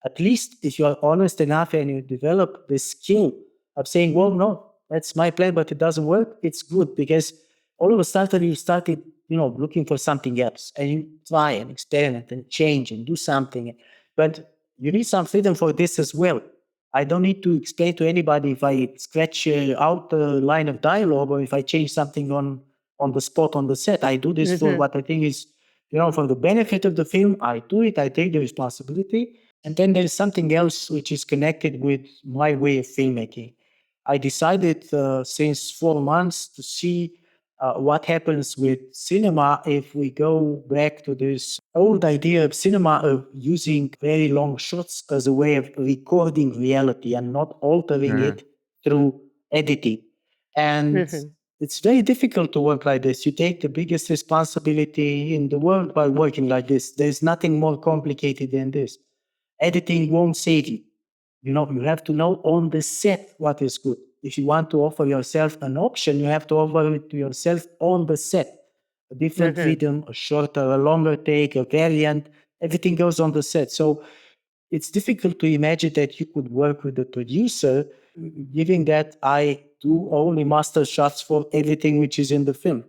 At least if you are honest enough and you develop the skill of saying, well, no, that's my plan, but it doesn't work, it's good because all of a sudden you started, looking for something else and you try and experiment and change and do something. But you need some freedom for this as well. I don't need to explain to anybody if I scratch out a line of dialogue or if I change something on the spot on the set. I do this for what I think is, for the benefit of the film. I do it. I take the responsibility. And then there's something else which is connected with my way of filmmaking. I decided since 4 months to see what happens with cinema if we go back to this old idea of cinema of using very long shots as a way of recording reality and not altering it through editing. And it's very difficult to work like this. You take the biggest responsibility in the world by working like this. There's nothing more complicated than this. Editing won't save you. You have to know on the set what is good. If you want to offer yourself an option, you have to offer it to yourself on the set. A different rhythm, a shorter, a longer take, a variant, everything goes on the set. So it's difficult to imagine that you could work with a producer, given that I do only master shots for everything which is in the film.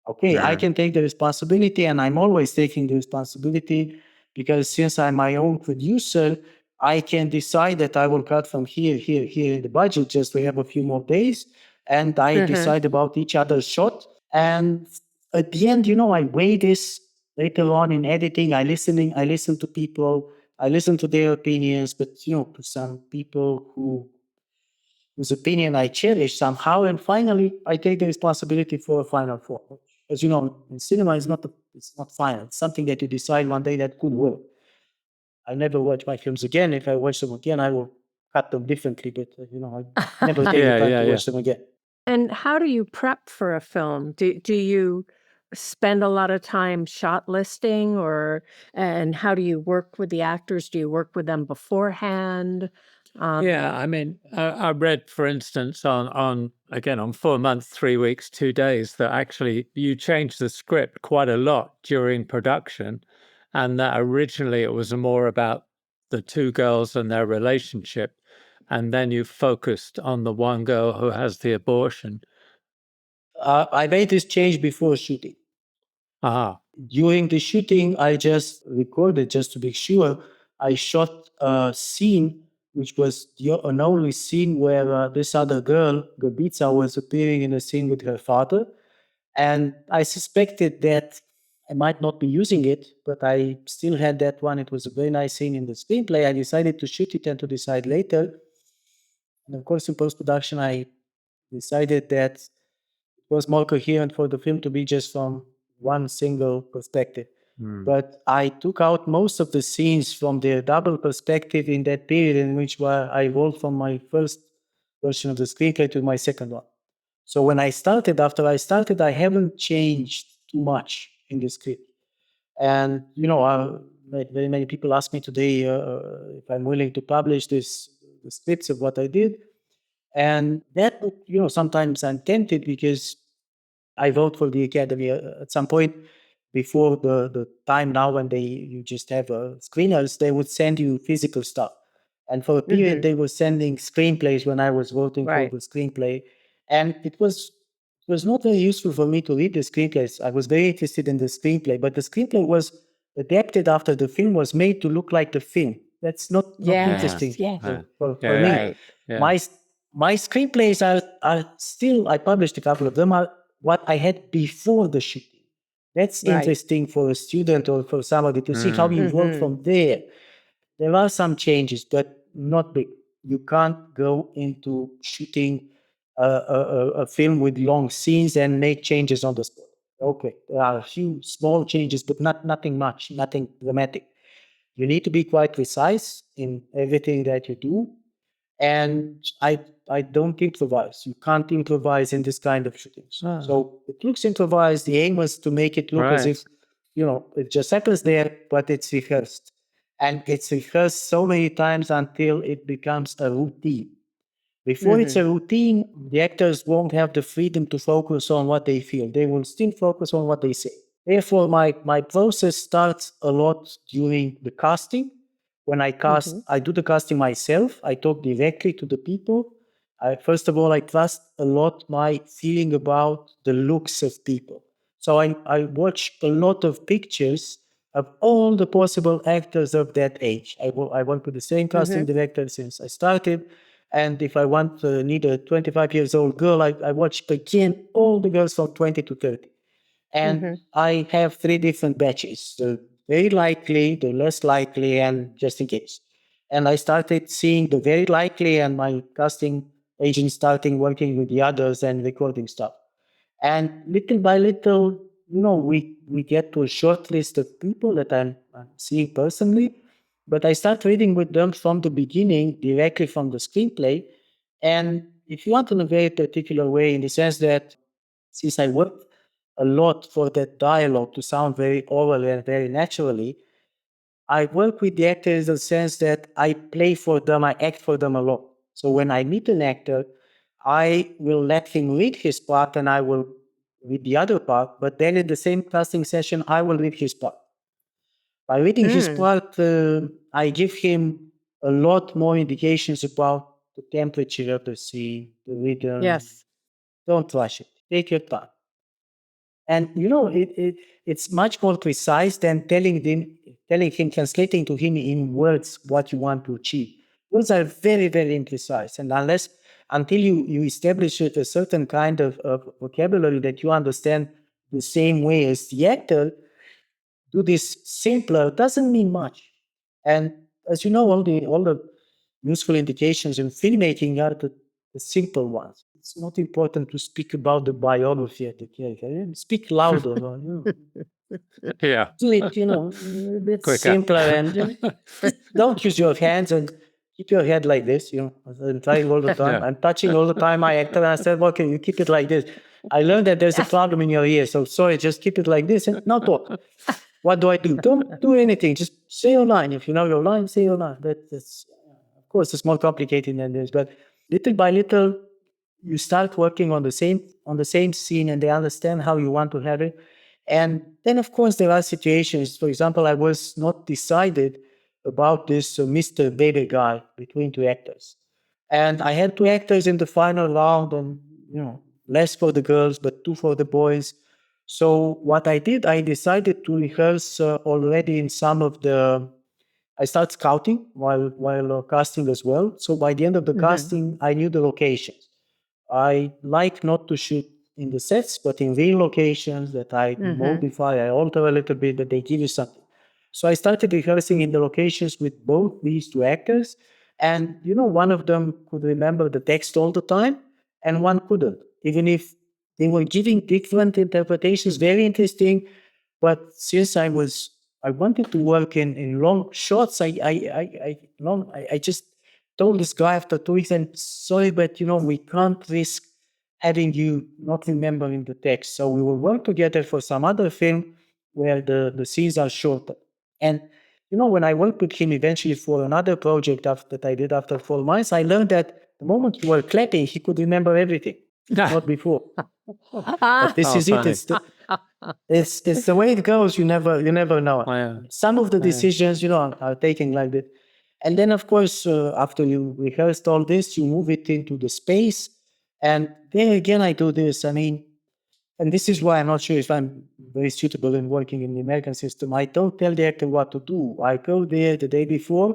Okay, I can take the responsibility, and I'm always taking the responsibility because since I'm my own producer, I can decide that I will cut from here, here, here in the budget just to have a few more days. And I decide about each other's shot. And at the end, I weigh this later on in editing. I listen to people, I listen to their opinions, but to some people whose opinion I cherish somehow. And finally, I take the responsibility for a final form. As you know, in cinema, it's not final. It's something that you decide one day that could work. I never watch my films again. If I watch them again, I will cut them differently. But I never take the time to watch them again. And how do you prep for a film? Do you spend a lot of time shot listing, and how do you work with the actors? Do you work with them beforehand? I mean, I read, for instance, on 4 months, 3 weeks, 2 days, that actually you changed the script quite a lot during production, and that originally it was more about the two girls and their relationship, and then you focused on the one girl who has the abortion. I made this change before shooting. During the shooting, I just recorded, just to be sure, I shot a scene which was an only scene where this other girl, Gabica, was appearing in a scene with her father. And I suspected that I might not be using it, but I still had that one. It was a very nice scene in the screenplay. I decided to shoot it and to decide later. And of course, in post-production, I decided that it was more coherent for the film to be just from one single perspective. Mm. But I took out most of the scenes from the double perspective in that period in which I evolved from my first version of the screenplay to my second one. So when after I started, I haven't changed too much in the script. And, very many people ask me today if I'm willing to publish the scripts of what I did. And that, sometimes I'm tempted because I vote for the Academy at some point before the time now when you just have screeners, they would send you physical stuff. And for a period, they were sending screenplays when I was voting for Right. the screenplay. And it was not very useful for me to read the screenplays. I was very interested in the screenplay, but the screenplay was adapted after the film was made to look like the film. That's not Yes, interesting yes. for Yeah. me. Right. Yeah. My screenplays are still, I published a couple of them, are what I had before the shooting. That's Right. interesting for a student or for somebody to see how you work from there. There are some changes, but not big. You can't go into shooting a film with long scenes and make changes on the spot. Okay, there are a few small changes, but nothing much, nothing dramatic. You need to be quite precise in everything that you do. And I don't improvise. You can't improvise in this kind of shootings. Ah. So it looks improvised. The aim was to make it look as Right. if, it just happens there, but it's rehearsed. And it's rehearsed so many times until it becomes a routine. Before it's a routine, the actors won't have the freedom to focus on what they feel. They will still focus on what they say. Therefore, my process starts a lot during the casting. When I cast, I do the casting myself. I talk directly to the people. First of all, I trust a lot my feeling about the looks of people. So I watch a lot of pictures of all the possible actors of that age. I work with the same casting director since I started. And if I need a 25 years old girl, I watch again all the girls from 20 to 30. And I have 3 different batches: the very likely, the less likely, and just in case. And I started seeing the very likely, and my casting agent starting working with the others and recording stuff. And little by little, we get to a short list of people that I'm seeing personally. But I start reading with them from the beginning, directly from the screenplay. And if you want, in a very particular way, in the sense that since I worked a lot for that dialogue to sound very oral and very naturally, I work with the actors in the sense that I play for them, I act for them a lot. So when I meet an actor, I will let him read his part and I will read the other part, but then in the same casting session, I will read his part. By reading his part, I give him a lot more indications about the temperature of the scene, the rhythm. Yes. Don't rush it. Take your time. And it's much more precise than telling him, translating to him in words what you want to achieve. Words are very, very imprecise. And until you establish a certain kind of vocabulary that you understand the same way as the actor, do this simpler doesn't mean much. And as you know, all the useful indications in filmmaking are the simple ones. It's not important to speak about the biography of the character. Speak louder. Yeah. Do it, a bit Quicker. simpler, and just don't use your hands and keep your head like this. I'm trying all the time. Yeah. I'm touching all the time my actor. And I said, okay, you keep it like this. I learned that there's a problem in your ear, so sorry, just keep it like this and not talk. What do I do? Don't do anything. Just say your line. If you know your line, say your line. That's of course, it's more complicated than this, but little by little, you start working on the same scene, and they understand how you want to have it. And then, of course, there are situations. For example, I was not decided about this Mr. Baby guy between 2 actors, and I had 2 actors in the final round, and less for the girls, but 2 for the boys. So what I did, I decided to rehearse already in some of the. I start scouting while casting as well. So by the end of the casting, I knew the locations. I like not to shoot in the sets, but in real locations that I modify, I alter a little bit, but they give you something. So I started rehearsing in the locations with both these 2 actors. And, one of them could remember the text all the time, and one couldn't, even if they were giving different interpretations, very interesting. But since I wanted to work in long shots, I just told this guy after 2 weeks, I'm sorry, but we can't risk having you not remembering the text. So we will work together for some other film where the scenes are shorter. And when I worked with him eventually for another project that I did after 4 months, I learned that the moment you were clapping, he could remember everything, not before. But this is it. funny. It's the way it goes. You never know. Yeah. Some of the decisions, are taken like that. And then, of course, after you rehearsed all this, you move it into the space. And there again, I do this. I mean, and this is why I'm not sure if I'm very suitable in working in the American system. I don't tell the actor what to do. I go there the day before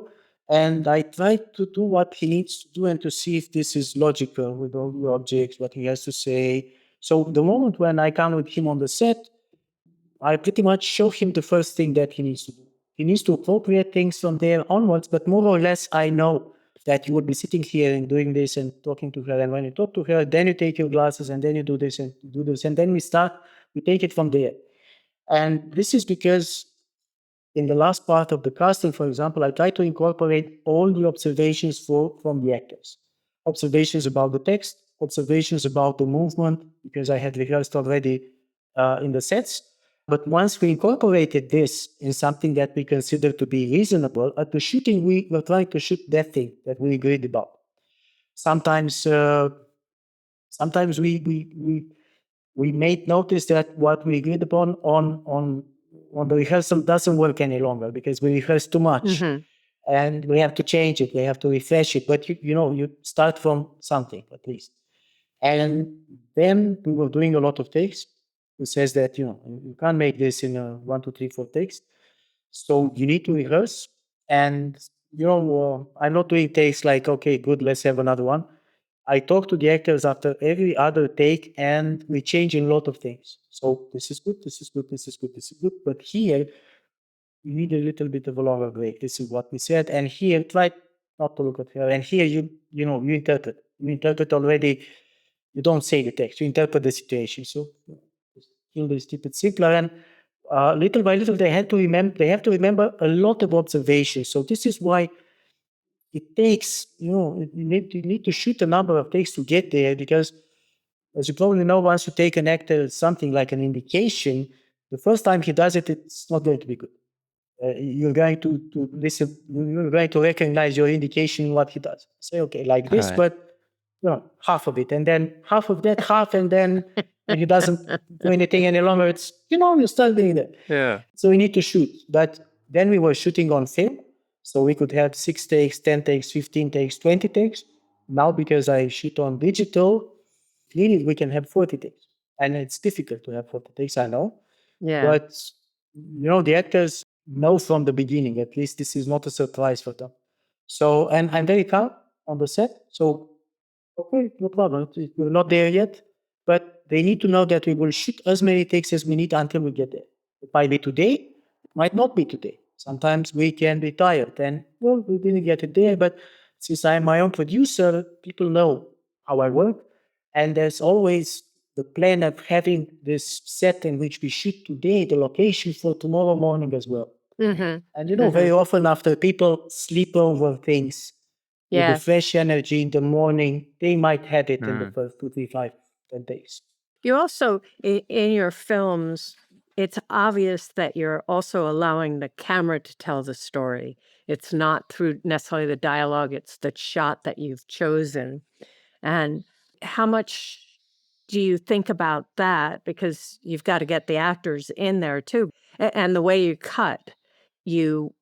and I try to do what he needs to do and to see if this is logical with all the objects, what he has to say. So the moment when I come with him on the set, I pretty much show him the first thing that he needs to do. He needs to appropriate things from there onwards, but more or less I know that you would be sitting here and doing this and talking to her. And when you talk to her, then you take your glasses and then you do this and do this. And then we take it from there. And this is because in the last part of the casting, for example, I try to incorporate all the observations from the actors. Observations about the text, observations about the movement, because I had rehearsed already in the sets. But once we incorporated this in something that we consider to be reasonable, at the shooting, we were trying to shoot that thing that we agreed about. Sometimes we made notice that what we agreed upon on the rehearsal doesn't work any longer because we rehearsed too much. And we have to change it, we have to refresh it. But you start from something at least. And then we were doing a lot of takes. Who says that you can't make this in 1, 2, 3, 4 takes. So you need to rehearse. And I'm not doing takes like, okay, good, let's have another one. I talk to the actors after every other take, and we change a lot of things. So this is good, this is good, this is good, this is good. But here you need a little bit of a longer break. This is what we said. And here, try not to look at her. And here you interpret. You interpret already. You don't say the text. You interpret the situation. So English keep it simpler, and little by little they have to remember a lot of observations. So this is why it takes you need to shoot a number of takes to get there, because as you probably know, once you take an actor something like an indication, the first time he does it, it's not going to be good. You're going to listen. You're going to recognize your indication in what he does. Say okay, like this, Right. but half of it, and then half of that half, and then when he doesn't do anything any longer, it's you start doing that. Yeah. So we need to shoot, but then we were shooting on film, so we could have 6 takes, 10 takes, 15 takes, 20 takes. Now because I shoot on digital, clearly we can have 40 takes, and it's difficult to have 40 takes. I know, Yeah. but the actors know from the beginning. At least this is not a surprise for them. So, and I'm very calm on the set. So, okay, no problem. We're not there yet, but they need to know that we will shoot as many takes as we need until we get there. It might be today, it might not be today. Sometimes we can be tired, and we didn't get it there. But since I'm my own producer, people know how I work, and there's always the plan of having this set in which we shoot today, the location for tomorrow morning as well. Mm-hmm. And very often after people sleep over things with the Yes. fresh energy in the morning, they might have it in the first 2, 3, 5, 10 days. You also, in your films, it's obvious that you're also allowing the camera to tell the story. It's not through necessarily the dialogue, it's the shot that you've chosen. And how much do you think about that? Because you've got to get the actors in there too. And the way you cut, you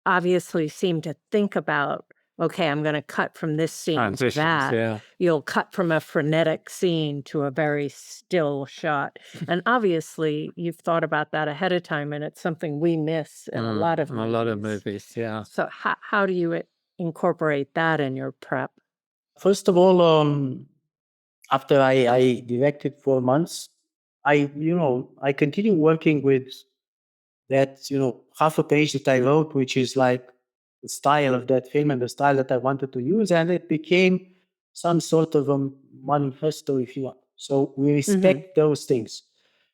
obviously seem to think about, okay, I'm going to cut from this scene to Transitions, that. yeah. You'll cut from a frenetic scene to a very still shot. And obviously, you've thought about that ahead of time, and it's something we miss in a lot of In movies. a lot of movies, yeah. So how do you incorporate that in your prep? First of all, after I directed 4 months, I continue working with that, half a page that I wrote, which is like the style of that film and the style that I wanted to use. And it became some sort of a manifesto, if you want. So we respect those things,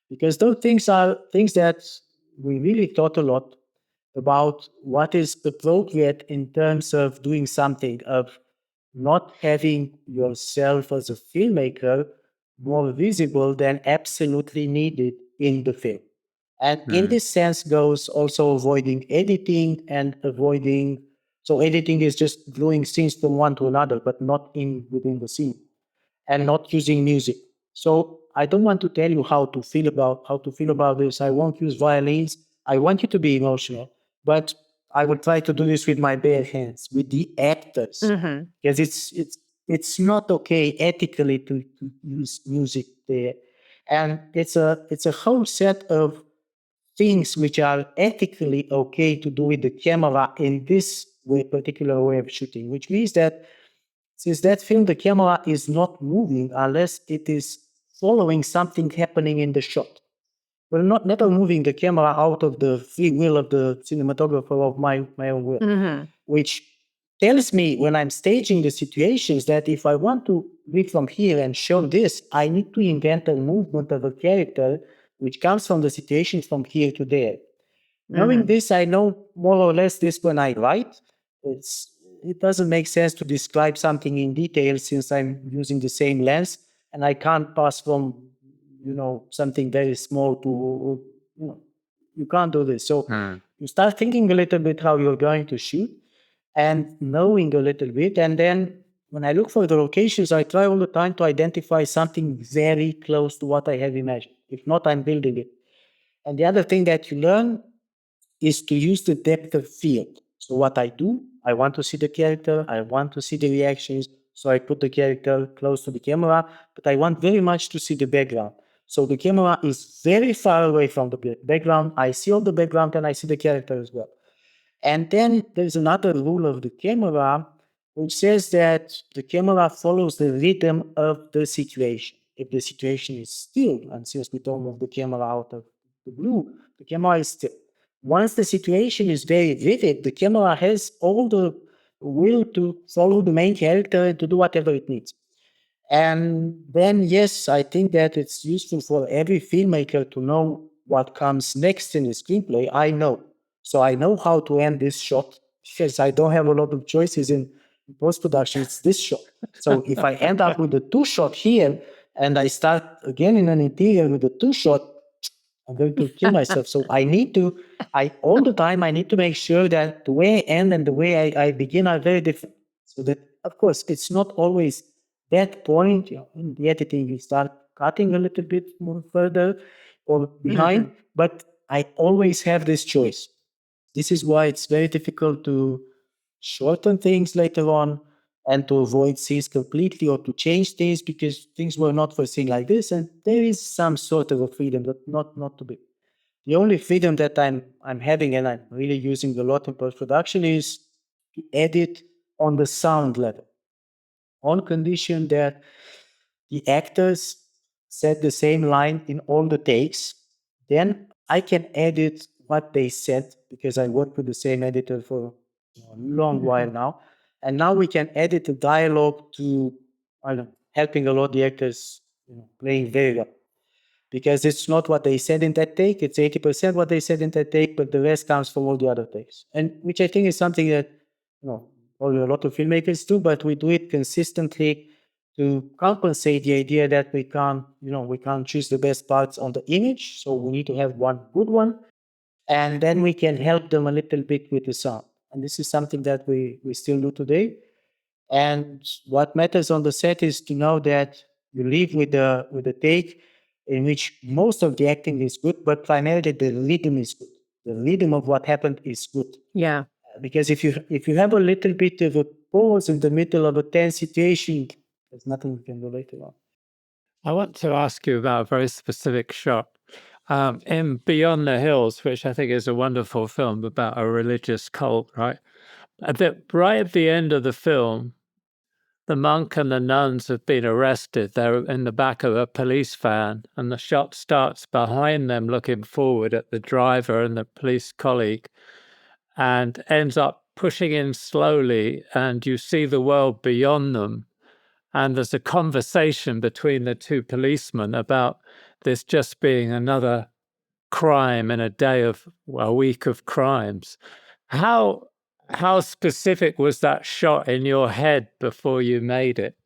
because those things are things that we really thought a lot about what is appropriate in terms of doing something, of not having yourself as a filmmaker more visible than absolutely needed in the film. And in this sense goes also avoiding editing and avoiding. So editing is just gluing scenes from one to another, but not in within the scene, and not using music. So I don't want to tell you how to feel about this. I won't use violins. I want you to be emotional, but I will try to do this with my bare hands, with the actors, because it's not okay ethically to use music there, and it's a whole set of things which are ethically okay to do with the camera in this particular way of shooting, which means that since that film, the camera is not moving unless it is following something happening in the shot. We're not never moving the camera out of the free will of the cinematographer of my own will, which tells me when I'm staging the situations that if I want to read from here and show this, I need to invent a movement of a character which comes from the situation from here to there. Knowing this, I know more or less this when I write. It doesn't make sense to describe something in detail since I'm using the same lens and I can't pass from, something very small to, you can't do this. So you start thinking a little bit how you're going to shoot and knowing a little bit. And then when I look for the locations, I try all the time to identify something very close to what I have imagined. If not, I'm building it. And the other thing that you learn is to use the depth of field. So what I do, I want to see the character, I want to see the reactions, so I put the character close to the camera, but I want very much to see the background. So the camera is very far away from the background. I see all the background and I see the character as well. And then there's another rule of the camera which says that the camera follows the rhythm of the situation. If the situation is still, and since we don't move the camera out of the blue, the camera is still. Once the situation is very vivid, the camera has all the will to follow the main character and to do whatever it needs. And then, yes, I think that it's useful for every filmmaker to know what comes next in the screenplay. I know. So I know how to end this shot because I don't have a lot of choices in post production. It's this shot. So if I end up with a two shot here and I start again in an interior with a two shot, I'm going to kill myself. So all the time, I need to make sure that the way I end and the way I begin are very different. So that, of course, it's not always that point. In the editing, you start cutting a little bit more further or behind, but I always have this choice. This is why it's very difficult to shorten things later on and to avoid scenes completely or to change things because things were not foreseen like this. And there is some sort of a freedom, but not too big. The only freedom that I'm having and I'm really using a lot in post-production is to edit on the sound level, on condition that the actors said the same line in all the takes. Then I can edit what they said because I work with the same editor for a long while now. And now we can edit the dialogue to, I don't know, helping a lot the actors playing very well. Because it's not what they said in that take, it's 80% what they said in that take, but the rest comes from all the other takes. And which I think is something that, probably a lot of filmmakers do, but we do it consistently to compensate the idea that we can't choose the best parts on the image. So we need to have one good one. And then we can help them a little bit with the sound. And this is something that we still do today. And what matters on the set is to know that you live with the take in which most of the acting is good, but primarily the rhythm is good. The rhythm of what happened is good. Yeah. Because if you have a little bit of a pause in the middle of a tense situation, there's nothing you can do later on. I want to ask you about a very specific shot. In Beyond the Hills, which I think is a wonderful film about a religious cult, right? Right at the end of the film, the monk and the nuns have been arrested. They're in the back of a police van, and the shot starts behind them looking forward at the driver and the police colleague, and ends up pushing in slowly, and you see the world beyond them. and there's a conversation between the two policemen about this just being another crime in a week of crimes. How specific was that shot in your head before you made it?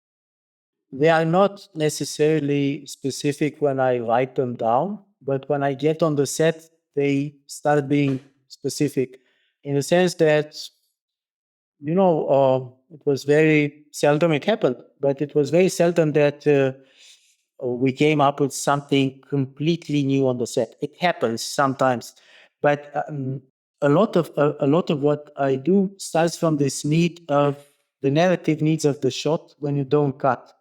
They are not necessarily specific when I write them down, but when I get on the set, they start being specific in the sense that, it was very seldom it happened, but it was very seldom that we came up with something completely new on the set. It happens sometimes, but a lot of what I do starts from this need of the narrative needs of the shot when you don't cut.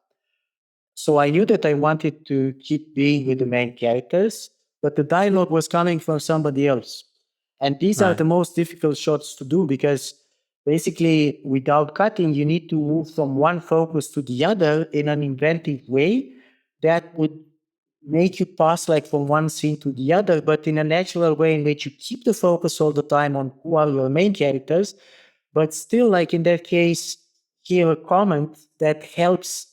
So I knew that I wanted to keep being with the main characters, but the dialogue was coming from somebody else. And these are the most difficult shots to do because basically without cutting, you need to move from one focus to the other in an inventive way that would make you pass like from one scene to the other, but in a natural way in which you keep the focus all the time on who are your main characters, but still, like in that case, hear a comment that helps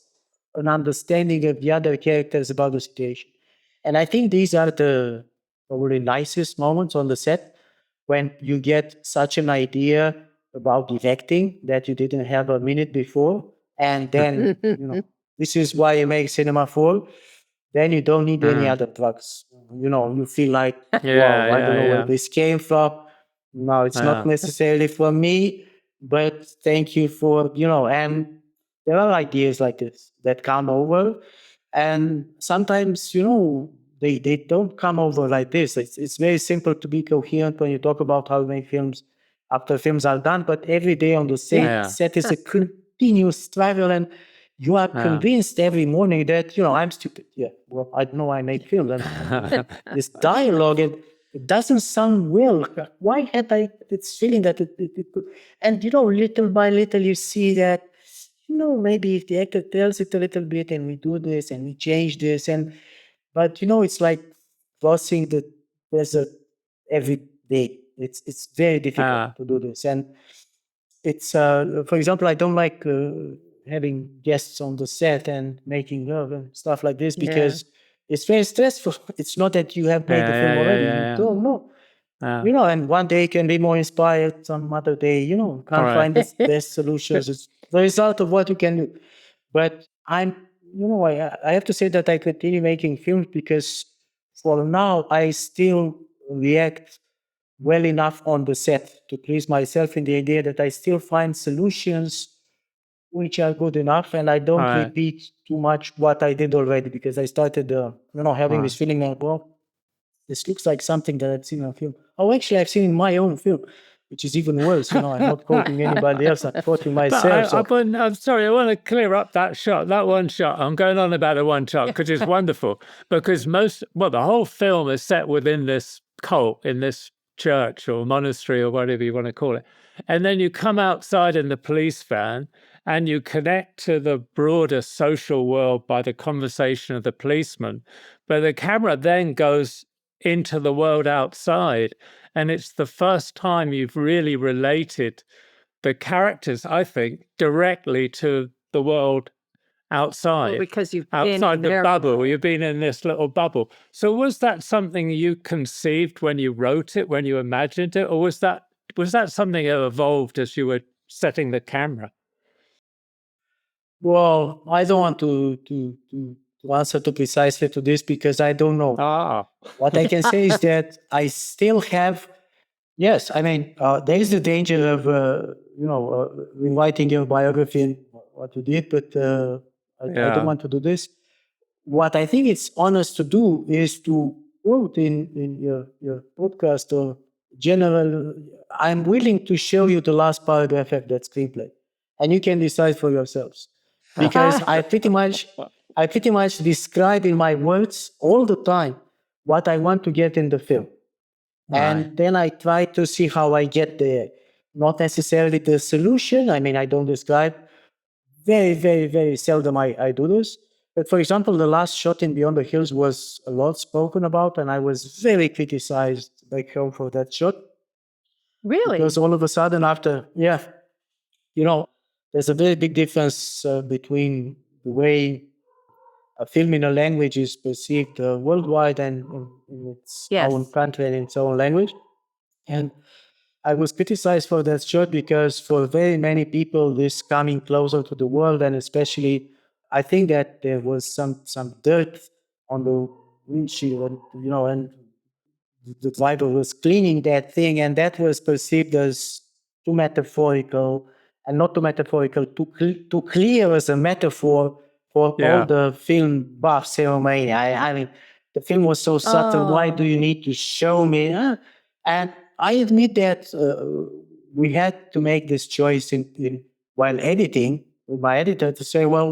an understanding of the other characters about the situation. And I think these are the probably nicest moments on the set when you get such an idea about directing that you didn't have a minute before. And then, this is why you make cinema for. Then you don't need any other drugs. You feel like, wow, I don't know where this came from. No, it's not necessarily for me, but thank you for, and there are ideas like this that come over. And sometimes, they don't come over like this. It's very simple to be coherent when you talk about how to make films after films are done, but every day on the same set is a continuous struggle, and you are convinced every morning that, I'm stupid. Yeah, well, I know I make films. And this dialogue, it doesn't sound well. Why had I this feeling that it could? And, little by little, you see that, maybe if the actor tells it a little bit and we do this and we change this. But, it's like crossing the desert every day. It's very difficult to do this. And it's, for example, I don't like having guests on the set and making love and stuff like this because it's very stressful. It's not that you have made the film already. You don't know. And one day can be more inspired, some other day, can't find the best solutions. It's the result of what you can do. But I have to say that I continue making films because for now, I still react well enough on the set to please myself in the idea that I still find solutions which are good enough, and I don't repeat too much what I did already because I started, having this feeling that, well, this looks like something that I've seen in a film. Oh, actually, I've seen in my own film, which is even worse. I'm not quoting anybody else. I'm quoting myself. I'm sorry, I want to clear up that one shot. I'm going on about the one shot because it's wonderful. Because the whole film is set within this cult, in this church or monastery or whatever you want to call it. And then you come outside in the police van and you connect to the broader social world by the conversation of the policeman. But the camera then goes into the world outside. And it's the first time you've really related the characters, I think, directly to the world outside. Well, because you've outside been the bubble. You've been in this little bubble. So was that something you conceived when you wrote it, when you imagined it, or was that something that evolved as you were setting the camera? Well, I don't want to answer too precisely to this because I don't know. What I can say is that I still have, yes, I mean, there is the danger of, rewriting your biography and what you did, but I don't want to do this. What I think it's honest to do is to quote in your podcast or general, I'm willing to show you the last paragraph of that screenplay, and you can decide for yourselves. Because I pretty much describe in my words all the time what I want to get in the film. And then I try to see how I get there. Not necessarily the solution. I mean, I don't describe. Very, very, very seldom I do this. But for example, the last shot in Beyond the Hills was a lot spoken about, and I was very criticized back home for that shot. Really? Because all of a sudden after, there's a very big difference between the way a film in a language is perceived worldwide and in its Yes. own country and in its own language. And I was criticized for that short because for very many people, this coming closer to the world, and especially, I think that there was some dirt on the windshield, and the driver was cleaning that thing, and that was perceived as too metaphorical, and not too metaphorical, too clear as a metaphor for all Yeah. the film buffs in Romania. I mean, the film was so subtle. Why do you need to show me? And I admit that we had to make this choice while editing with my editor to say, well,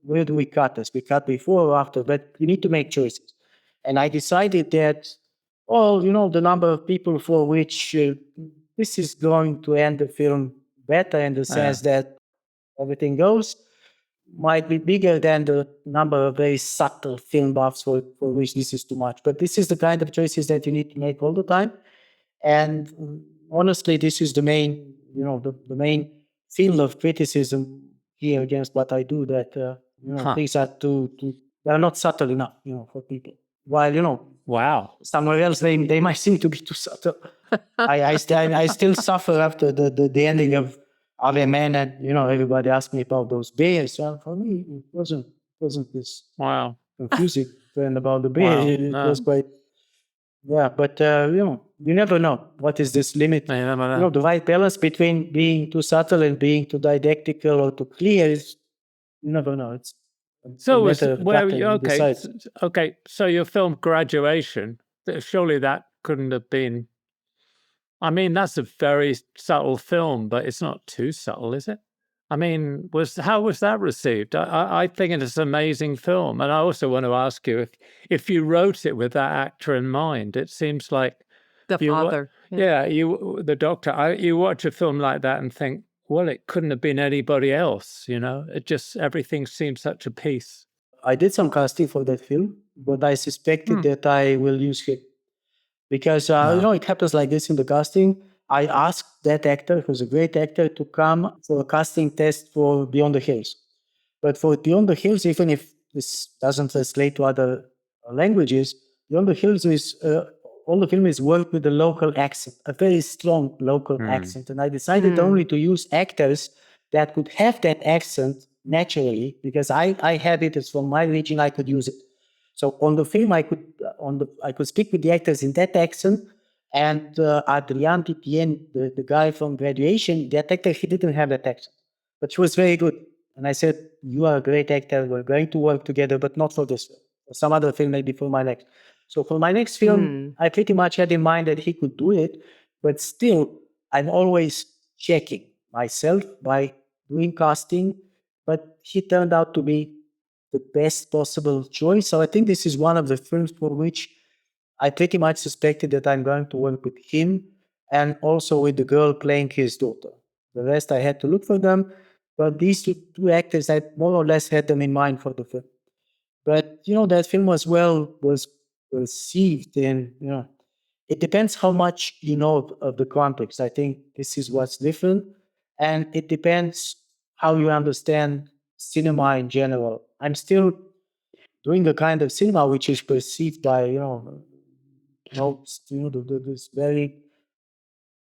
where do we cut this? We cut before or after, but you need to make choices. And I decided that, well, the number of people for which this is going to end the film better in the sense that everything goes might be bigger than the number of very subtle film buffs for which this is too much. But this is the kind of choices that you need to make all the time. And honestly, this is the main, the main field of criticism here against what I do, that, things are they're not subtle enough, for people. While, Wow. somewhere else they might seem to be too subtle. I still suffer after the ending of R.M.N. and everybody asked me about those bears. Well, for me, it wasn't this Wow. confusing thing about the bear. Wow. It No. was quite, but you never know what is this limit. You never know. The right balance between being too subtle and being too didactical or too clear is, you never know. It's So a was matter of where gut and you okay, decide. okay. So your film Graduation, surely that couldn't have been. I mean, that's a very subtle film, but it's not too subtle, is it? I mean, how was that received? I think it's an amazing film, and I also want to ask you if you wrote it with that actor in mind. It seems like The father. the doctor. You watch a film like that and think, well, it couldn't have been anybody else. It just everything seems such a piece. I did some casting for that film, but I suspected that I will use him. Because, it happens like this in the casting. I asked that actor, who's a great actor, to come for a casting test for Beyond the Hills. But for Beyond the Hills, even if this doesn't translate to other languages, Beyond the Hills is, all the film is worked with a local accent, a very strong local accent. And I decided only to use actors that could have that accent naturally, because I had it as from my region, I could use it. So on the film, I could speak with the actors in that accent, and Adrian Titien, the guy from Graduation, that actor, he didn't have that accent, but she was very good. And I said, "You are a great actor. We're going to work together, but not for this film. For some other film, maybe for my next." So for my next film, I pretty much had in mind that he could do it, but still, I'm always checking myself by doing casting. But he turned out to be the best possible choice. So I think this is one of the films for which I pretty much suspected that I'm going to work with him and also with the girl playing his daughter. The rest I had to look for them, but these two actors, I more or less had them in mind for the film. But that film was perceived, and it depends how much you know of the context. I think this is what's different, and it depends how you understand cinema in general. I'm still doing a kind of cinema which is perceived by this very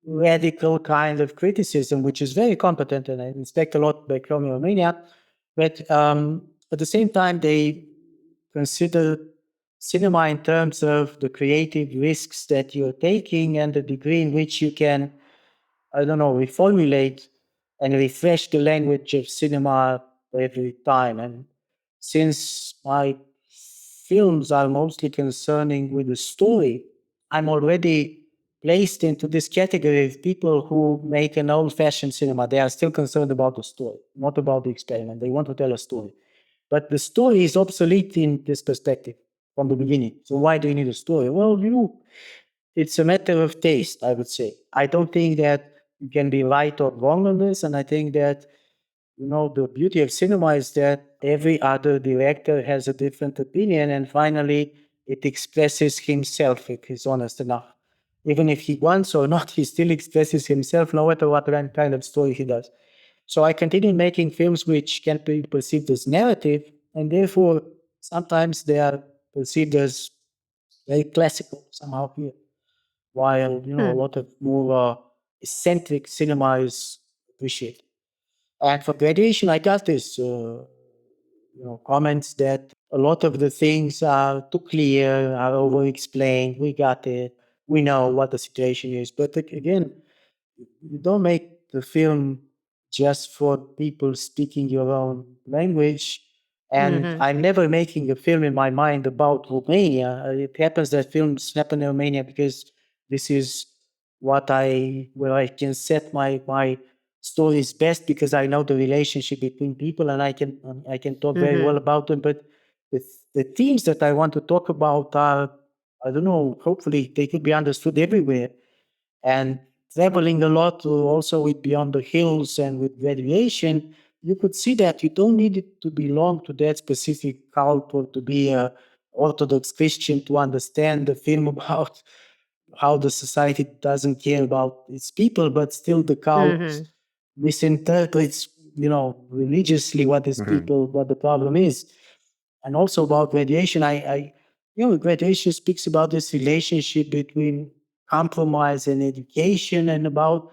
radical kind of criticism, which is very competent, and I respect a lot back home in Romania. But at the same time, they consider cinema in terms of the creative risks that you're taking and the degree in which you can, I don't know, reformulate and refresh the language of cinema every time. And since my films are mostly concerning with the story, I'm already placed into this category of people who make an old-fashioned cinema. They are still concerned about the story, not about the experiment. They want to tell a story. But the story is obsolete in this perspective from the beginning. So why do you need a story? Well, it's a matter of taste, I would say. I don't think that you can be right or wrong on this. And I think that, the beauty of cinema is that every other director has a different opinion. And finally, it expresses himself, if he's honest enough. Even if he wants or not, he still expresses himself, no matter what kind of story he does. So I continued making films which can be perceived as narrative, and therefore sometimes they are perceived as very classical somehow here, while a Hmm. lot of more eccentric cinema is appreciated. And for graduation, I got this, comments that a lot of the things are too clear, are over-explained. We got it. We know what the situation is. But again, you don't make the film just for people speaking your own language. And Mm-hmm. I'm never making a film in my mind about Romania. It happens that films happen in Romania because this is where I can set my stories best, because I know the relationship between people and I can talk very Mm-hmm. well about them. But the, the themes that I want to talk about are, I don't know, hopefully they could be understood everywhere. And traveling a lot also with Beyond the Hills and with Graduation, you could see that you don't need it to belong to that specific cult or to be a Orthodox Christian to understand the film about how the society doesn't care about its people, but still the cult Mm-hmm. misinterprets, religiously what the problem is. And also about graduation, graduation speaks about this relationship between compromise and education, and about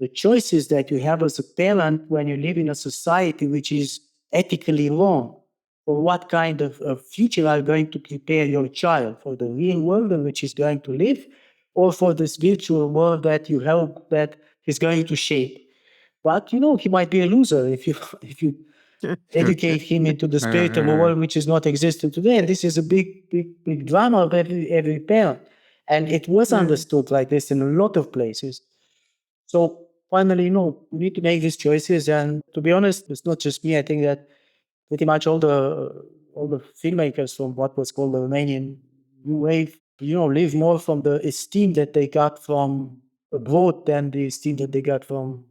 the choices that you have as a parent when you live in a society which is ethically wrong. For what kind of future are you going to prepare your child? For the real world in which he's going to live, or for this virtual world that you hope that he's going to shape? But he might be a loser if you if you educate him into the spirit of a world which is not existing today. And this is a big, big, big drama of every parent. And it was Mm-hmm. understood like this in a lot of places. So finally, we need to make these choices. And to be honest, it's not just me. I think that pretty much all the filmmakers from what was called the Romanian New Wave, live more from the esteem that they got from abroad than the esteem that they got from,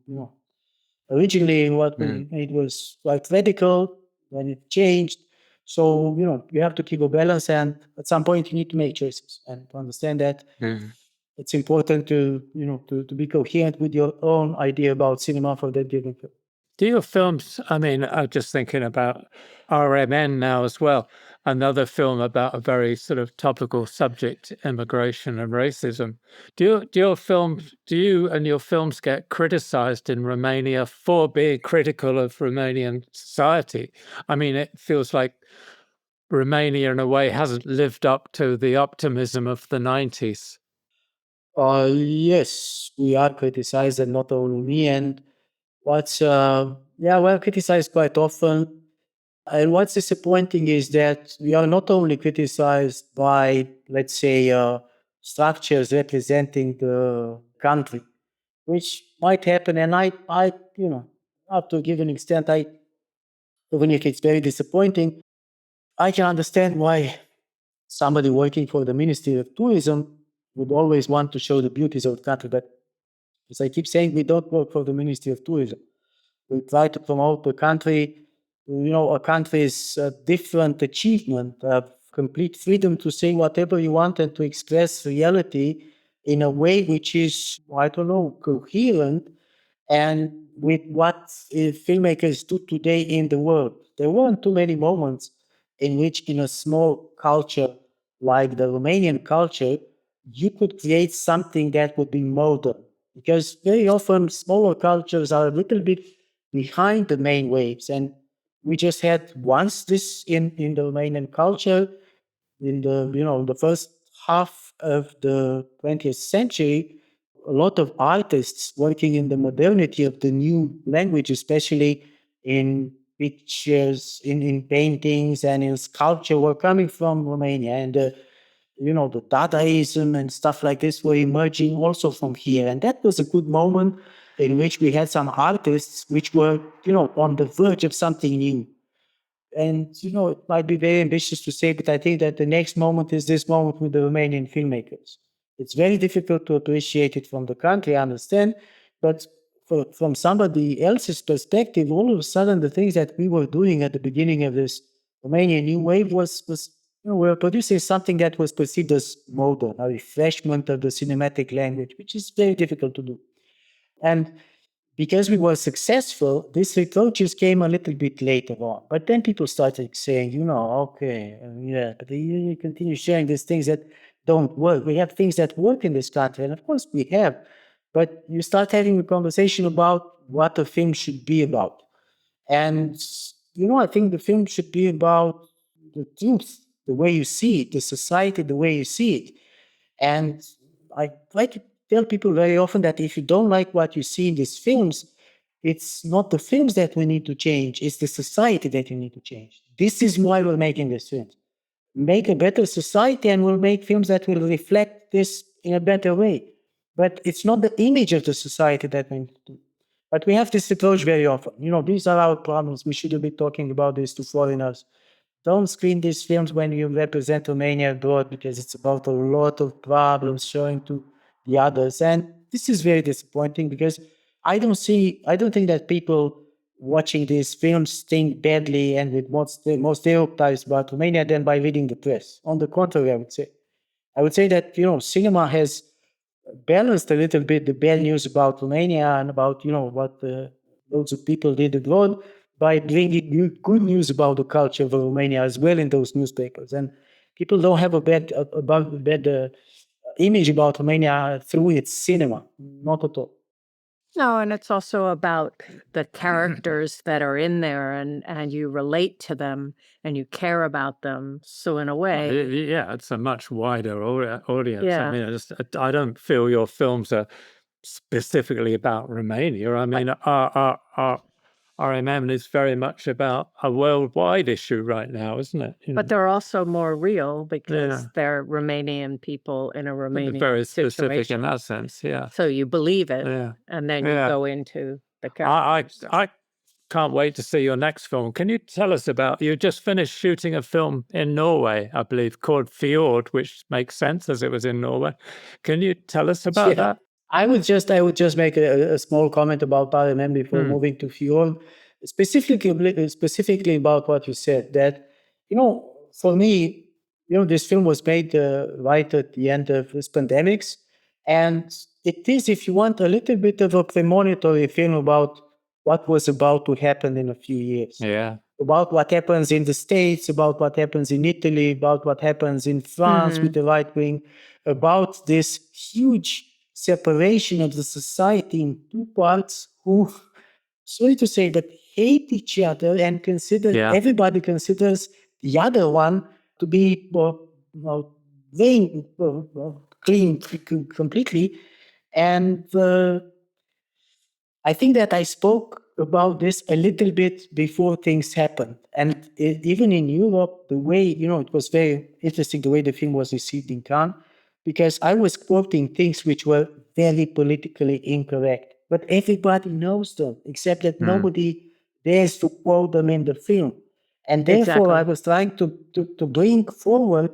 originally what we made was quite radical, then it changed. So, you have to keep a balance, and at some point you need to make choices and to understand that it's important to be coherent with your own idea about cinema for that given film. Do your films, I mean, I'm just thinking about R.M.N. now as well, another film about a very sort of topical subject, immigration and racism. Do you and your films get criticized in Romania for being critical of Romanian society? I mean, it feels like Romania in a way hasn't lived up to the optimism of the 90s. Yes, we are criticized, and not only me. And we're criticized quite often. And what's disappointing is that we are not only criticized by, let's say, structures representing the country, which might happen. And up to a given extent, even if it's very disappointing, I can understand why somebody working for the Ministry of Tourism would always want to show the beauties of the country. But as I keep saying, we don't work for the Ministry of Tourism. We try to promote the country, a country's different achievement, complete freedom to say whatever you want and to express reality in a way which is, I don't know, coherent and with what filmmakers do today in the world. There weren't too many moments in which, in a small culture like the Romanian culture, you could create something that would be modern. Because very often smaller cultures are a little bit behind the main waves. And we just had once this in the Romanian culture in the first half of the 20th century, a lot of artists working in the modernity of the new language, especially in pictures, in paintings, and in sculpture, were coming from Romania. And the Dadaism and stuff like this were emerging also from here. And that was a good moment in which we had some artists which were, on the verge of something new. And, it might be very ambitious to say, but I think that the next moment is this moment with the Romanian filmmakers. It's very difficult to appreciate it from the country, I understand, but from somebody else's perspective, all of a sudden the things that we were doing at the beginning of this Romanian new wave was we were producing something that was perceived as modern, a refreshment of the cinematic language, which is very difficult to do. And because we were successful, these reproaches came a little bit later on. But then people started saying, okay, yeah, but you continue sharing these things that don't work. We have things that work in this country, and of course we have. But you start having a conversation about what a film should be about. And, I think the film should be about the truth, the way you see it, the society, the way you see it. And I try to tell people very often that if you don't like what you see in these films, it's not the films that we need to change, it's the society that you need to change. This is why we're making these films. Make a better society and we'll make films that will reflect this in a better way. But it's not the image of the society that we need to do. But we have this approach very often. These are our problems. We shouldn't be talking about this to foreigners. Don't screen these films when you represent Romania abroad because it's about a lot of problems showing to the others. And this is very disappointing because I don't think that people watching these films think badly and with more stereotypes about Romania than by reading the press. On the contrary, I would say that, cinema has balanced a little bit the bad news about Romania and about, what loads of people did abroad by bringing good news about the culture of Romania as well in those newspapers. And people don't have a bad image about Romania through its cinema, not at all. No, and it's also about the characters that are in there and you relate to them and you care about them. So in a way, Yeah, it's a much wider audience. Yeah. I mean, I don't feel your films are specifically about Romania. I mean, R.M.N. is very much about a worldwide issue right now, isn't it? but they're also more real because Yeah. they're Romanian people in a Romanian very specific situation. in that sense, yeah. So you believe it, Yeah. and then Yeah. you go into the I characters. I can't wait to see your next film. Can you tell us about, you just finished shooting a film in Norway, I believe, called FJORD, which makes sense as it was in Norway. Can you tell us about that? I would just make a small comment about R.M.N. before moving to FJORD, specifically about what you said, that, for me, this film was made right at the end of this pandemics. And it is, if you want, a little bit of a premonitory film about what was about to happen in a few years. Yeah. About what happens in the States, about what happens in Italy, about what happens in France with the right wing, about this huge separation of the society in two parts who, sorry to say, but hate each other and everybody considers the other one to be clean completely. And I think that I spoke about this a little bit before things happened. And even in Europe, the way, it was very interesting the way the film was received in Cannes, because I was quoting things which were very politically incorrect. But everybody knows them, except that nobody dares to quote them in the film. And therefore, I was trying to bring forward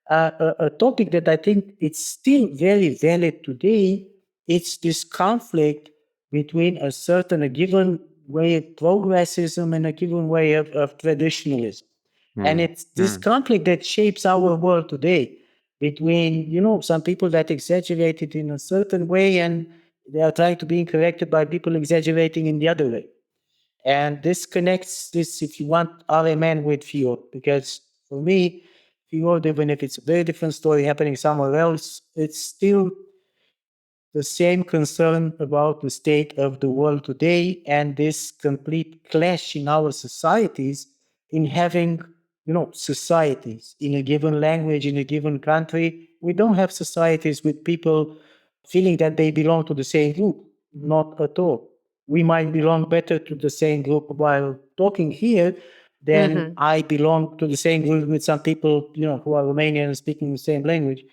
a topic that I think it's still very valid today. It's this conflict between a given way of progressism and a given way of traditionalism. And it's this conflict that shapes our world today between, some people that exaggerate it in a certain way and they are trying to be corrected by people exaggerating in the other way. And this connects this, if you want, R.M.N. with FJORD, because for me, FJORD, even if it's a very different story happening somewhere else, it's still the same concern about the state of the world today and this complete clash in our societies in having, societies in a given language, in a given country. We don't have societies with people feeling that they belong to the same group. Not at all. We might belong better to the same group while talking here than I belong to the same group with some people, who are Romanian and speaking the same language.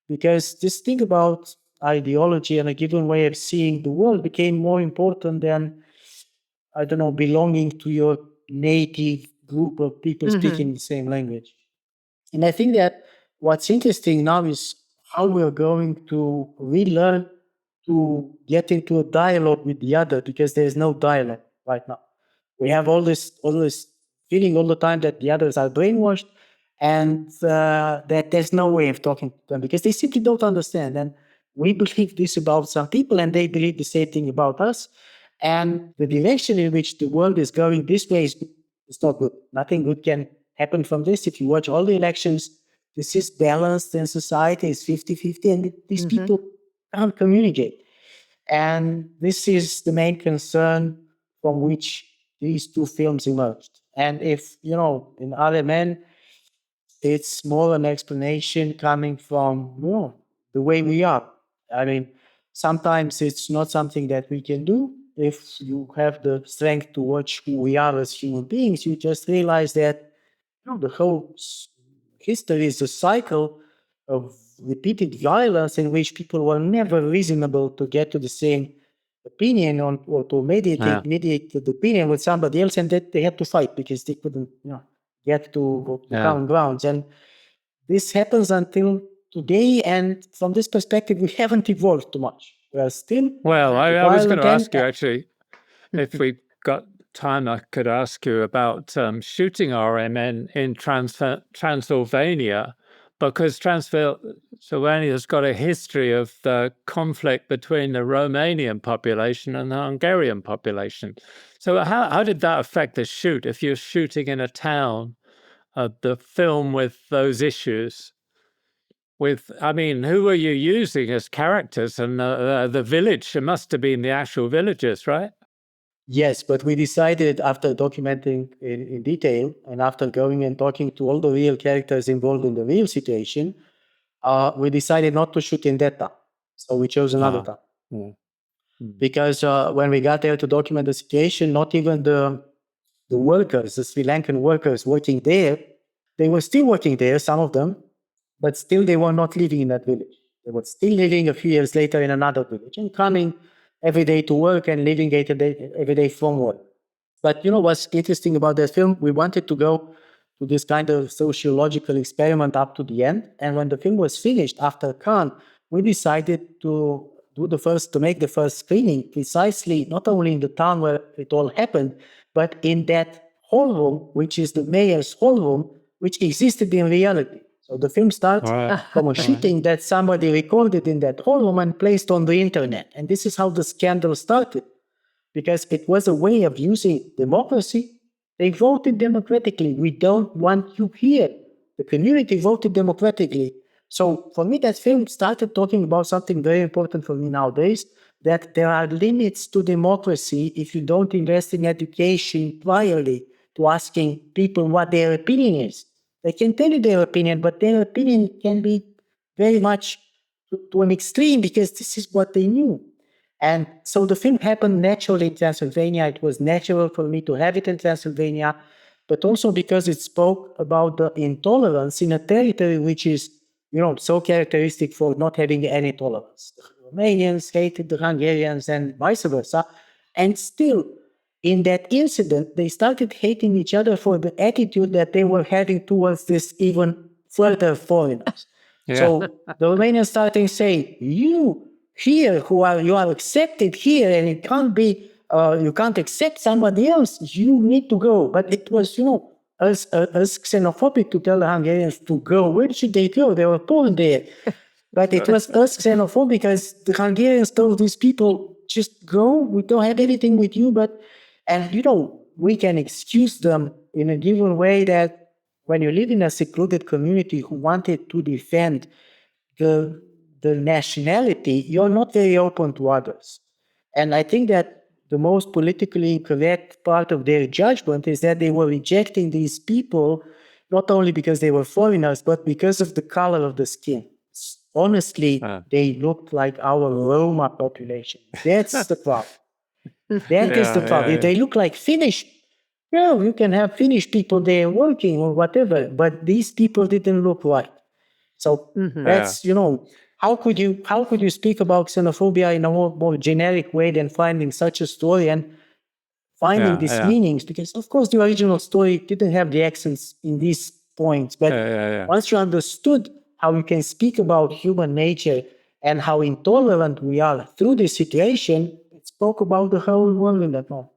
Because this thing about ideology and a given way of seeing the world became more important than, I don't know, belonging to your native group of people speaking the same language. And I think that what's interesting now is how we're going to relearn to get into a dialogue with the other, because there's no dialogue right now. We have all this feeling all the time that the others are brainwashed and that there's no way of talking to them because they simply don't understand. And we believe this about some people and they believe the same thing about us. And the direction in which the world is going this way is not good. Nothing good can happen from this. If you watch all the elections, this is balanced in society, it's 50-50, and these people can't communicate. And this is the main concern from which these two films emerged. And if, in R.M.N., it's more an explanation coming from the way we are. I mean, sometimes it's not something that we can do. If you have the strength to watch who we are as human beings, you just realize that the whole history is a cycle of repeated violence in which people were never reasonable to get to the same opinion or to mediate the opinion with somebody else, and that they had to fight because they couldn't get to common grounds. And this happens until today, and from this perspective, we haven't evolved too much. We are still I was going to ask you, actually, if we got time, I could ask you about shooting R.M.N. in Transylvania, because Transylvania's got a history of the conflict between the Romanian population and the Hungarian population. So how did that affect the shoot? If you're shooting in a town, the film with those issues, who were you using as characters? And the village, it must have been the actual villagers, right? Yes, but we decided after documenting in detail and after going and talking to all the real characters involved in the real situation, we decided not to shoot in that town. So we chose another town. Because when we got there to document the situation, not even the workers, the Sri Lankan workers working there, they were still working there, some of them, but still they were not living in that village. They were still living a few years later in another village and coming every day to work and living every day from work. But what's interesting about that film, we wanted to go to this kind of sociological experiment up to the end. And when the film was finished after Cannes, we decided to make the first screening precisely not only in the town where it all happened, but in that hall room, which is the mayor's hall room, which existed in reality. So the film starts from a shooting that somebody recorded in that hall room and placed on the internet. And this is how the scandal started, because it was a way of using democracy. They voted democratically. We don't want you here. The community voted democratically. So for me, that film started talking about something very important for me nowadays, that there are limits to democracy if you don't invest in education priorly to asking people what their opinion is. They can tell you their opinion, but their opinion can be very much to an extreme because this is what they knew. And so the film happened naturally in Transylvania. It was natural for me to have it in Transylvania, but also because it spoke about the intolerance in a territory which is, so characteristic for not having any tolerance. The Romanians hated the Hungarians and vice versa. And still, in that incident, they started hating each other for the attitude that they were having towards this even further foreigners. So the Romanians started saying, you here, you are accepted here, and it can't be, you can't accept somebody else, you need to go. But it was, us xenophobic to tell the Hungarians to go. Where should they go? They were born there. But it was us xenophobic because the Hungarians told these people, just go, we don't have anything with you. And we can excuse them in a given way that when you live in a secluded community who wanted to defend the nationality, you're not very open to others. And I think that the most politically correct part of their judgment is that they were rejecting these people, not only because they were foreigners, but because of the color of the skin. Honestly, they looked like our Roma population. That's the problem. That is the problem. If they look like Finnish, you can have Finnish people there working or whatever, but these people didn't look right. So that's, how could you speak about xenophobia in a more generic way than finding such a story and finding these meanings? Because of course the original story didn't have the accents in these points, but once you understood how you can speak about human nature and how intolerant we are through this situation, it spoke about the whole world in that moment.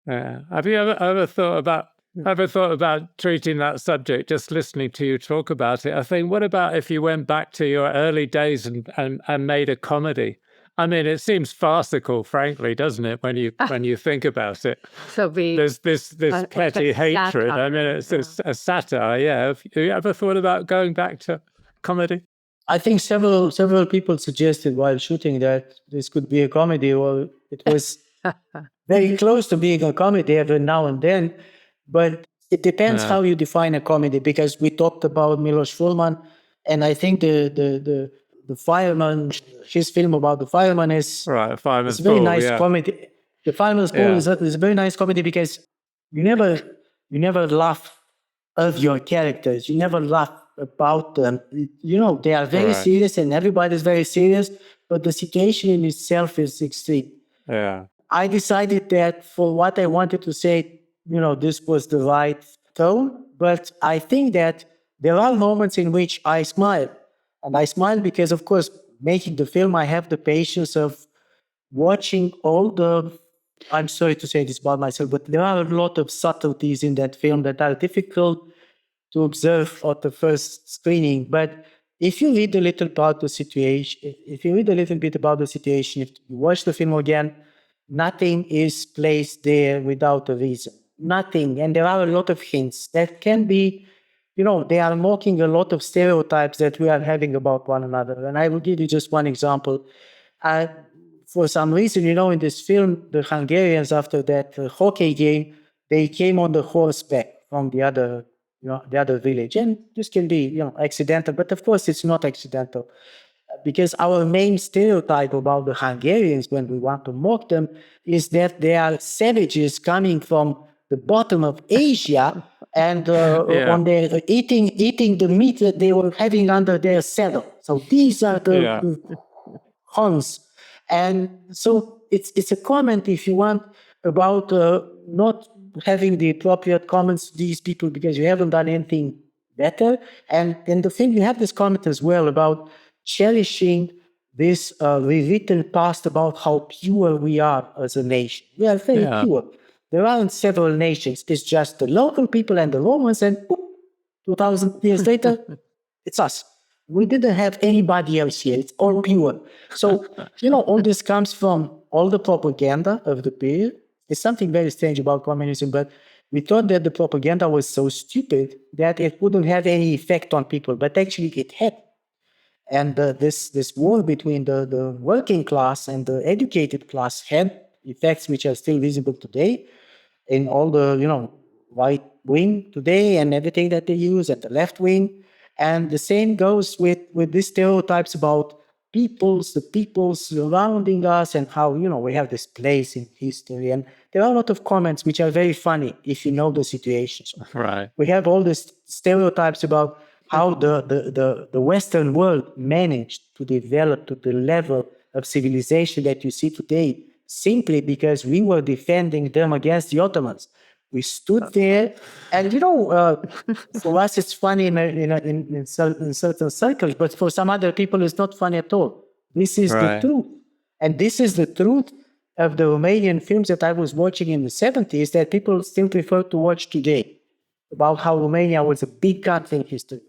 Have you ever thought about treating that subject, just listening to you talk about it? I think, what about if you went back to your early days and made a comedy? I mean, it seems farcical, frankly, doesn't it? When you think about it, So there's this petty hatred. I mean, it's a satire. Yeah. Have you ever thought about going back to comedy? I think several people suggested while shooting that this could be a comedy, or it was very close to being a comedy every now and then. But it depends how you define a comedy, because we talked about Miloš Forman, and I think the fireman, his film about the fireman is right. Fireman's it's a very Ball, nice comedy. The Fireman's Ball is a very nice comedy because you never laugh of your characters. You never laugh about them. You know, they are very serious and everybody's very serious, but the situation in itself is extreme. Yeah. I decided that for what I wanted to say, you know, this was the right tone, but I think that there are moments in which I smile. And I smile because, of course, making the film, I have the patience of watching all the, I'm sorry to say this about myself, but there are a lot of subtleties in that film that are difficult to observe at the first screening. But if you read a little about the situation, if you watch the film again, nothing is placed there without a reason. Nothing. And there are a lot of hints that can be, you know, they are mocking a lot of stereotypes that we are having about one another. And I will give you just one example. For some reason, you know, in this film, the Hungarians, after that hockey game, they came on the horseback from the other village. And this can be, you know, accidental, but of course it's not accidental. Because our main stereotype about the Hungarians, when we want to mock them, is that they are savages coming from the bottom of Asia and on their eating the meat that they were having under their saddle. So these are the Huns. And so it's a comment, if you want, about not having the appropriate comments to these people because you haven't done anything better. And in the film, you have this comment as well about cherishing this rewritten past about how pure we are as a nation. We are very pure. There aren't several nations. It's just the local people and the Romans, and 2,000 years later, it's us. We didn't have anybody else here. It's all pure. So, you know, all this comes from all the propaganda of the period. There's something very strange about communism, but we thought that the propaganda was so stupid that it wouldn't have any effect on people, but actually it had. And this war between the working class and the educated class had effects which are still visible today in all the, you know, right wing today and everything that they use, and the left wing. And the same goes with these stereotypes about the peoples surrounding us and how, you know, we have this place in history. And there are a lot of comments which are very funny if you know the situations. Right. We have all these stereotypes about how the Western world managed to develop to the level of civilization that you see today simply because we were defending them against the Ottomans. We stood there, and, you know, for us it's funny in certain circles, but for some other people it's not funny at all. This is the truth. And this is the truth of the Romanian films that I was watching in the 70s that people still prefer to watch today, about how Romania was a big country in history.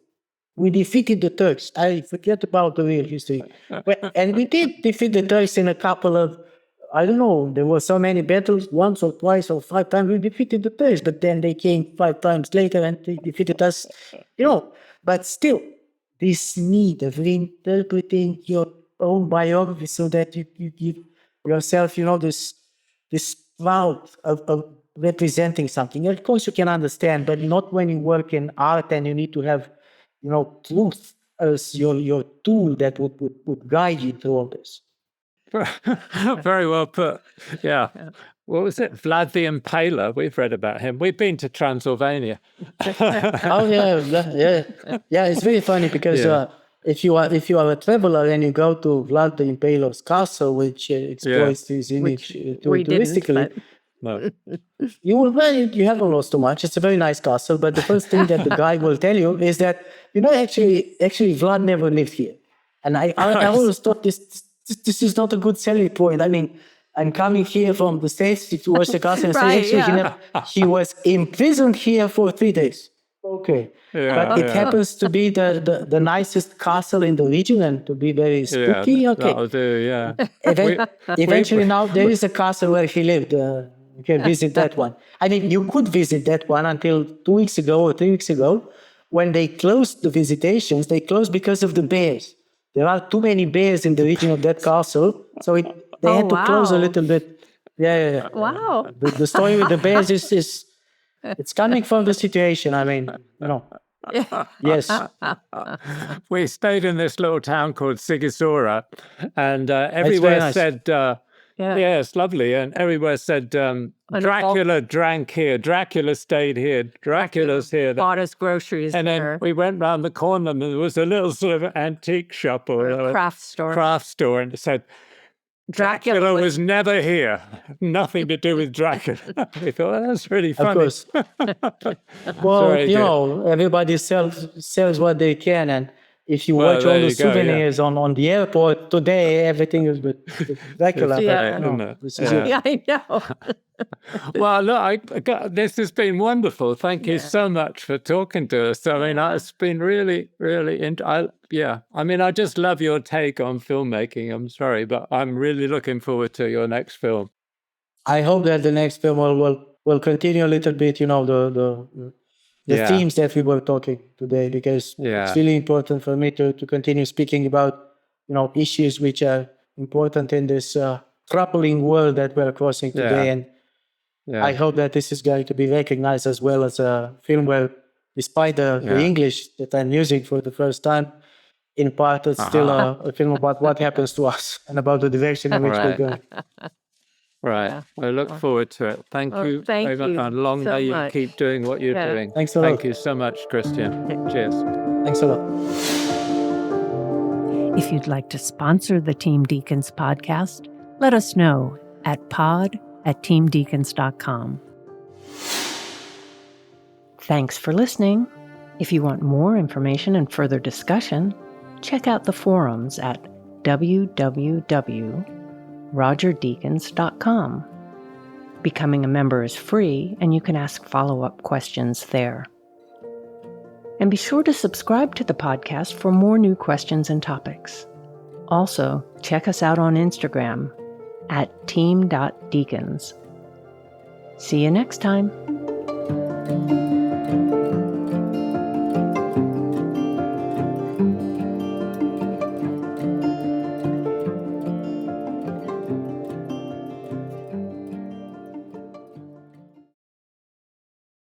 We defeated the Turks. I forget about the real history. And we did defeat the Turks in a couple of, I don't know, there were so many battles, once or twice or 5 times we defeated the Turks, but then they came 5 times later and they defeated us, you know. But still, this need of reinterpreting your own biography so that you give yourself, you know, this proud of representing something. Of course, you can understand, but not when you work in art and you need to have, you know, truth as your tool that would guide you through all this. Very well put. Yeah. What was it? Vlad the Impaler. We've read about him. We've been to Transylvania. Oh yeah. It's very funny because if you are a traveler and you go to Vlad the Impaler's castle, which exploits his image touristically, you haven't lost too much. It's a very nice castle, but the first thing that the guy will tell you is that, you know, actually Vlad never lived here, and I always thought this is not a good selling point. I mean, I'm coming here from the States to watch the castle and say, actually, he was imprisoned here for 3 days. Okay. Yeah, But it happens to be the nicest castle in the region and to be very spooky. Yeah, Okay. that'll do, yeah. Eventually now there is a castle where he lived. You can visit that one. I mean, you could visit that one until 2 weeks ago or 3 weeks ago. When they closed the visitations, they closed because of the bears. There are too many bears in the region of that castle. So they had to close a little bit. Yeah. Wow. The story with the bears is it's coming from the situation. I mean, yes. We stayed in this little town called Sighisoara, and everywhere nice. said, yeah, it's lovely, and everywhere said, Dracula drank here, Dracula stayed here, Dracula's here. Bought us groceries And then we went round the corner, and there was a little sort of antique shop or craft store, and it said, Dracula was never here. Nothing to do with Dracula. We thought, that's really funny. Of course. Well, everybody sells what they can, and if you watch all the souvenirs on the airport today, everything is with Dracula. I know. Well, look, this has been wonderful. Thank you so much for talking to us. I mean, it's been really, really I mean, I just love your take on filmmaking. I'm sorry, but I'm really looking forward to your next film. I hope that the next film will continue a little bit, the themes that we were talking today, because it's really important for me to continue speaking about, issues which are important in this troubling world that we're crossing today. And I hope that this is going to be recognized as well as a film where, despite the English that I'm using for the first time, in part it's still a film about what happens to us and about the direction in which we're going. Right. Yeah. I look forward to it. Thank you. Thank you. And long may you keep doing what you're doing. Thanks a lot. Thank you so much, Cristian. Cheers. Thanks a lot. If you'd like to sponsor the Team Deakins podcast, let us know at pod@teamdeakins.com. Thanks for listening. If you want more information and further discussion, check out the forums at www.rogerdeakins.com. Becoming a member is free, and you can ask follow-up questions there. And be sure to subscribe to the podcast for more new questions and topics. Also, check us out on Instagram at team.deakins. See you next time.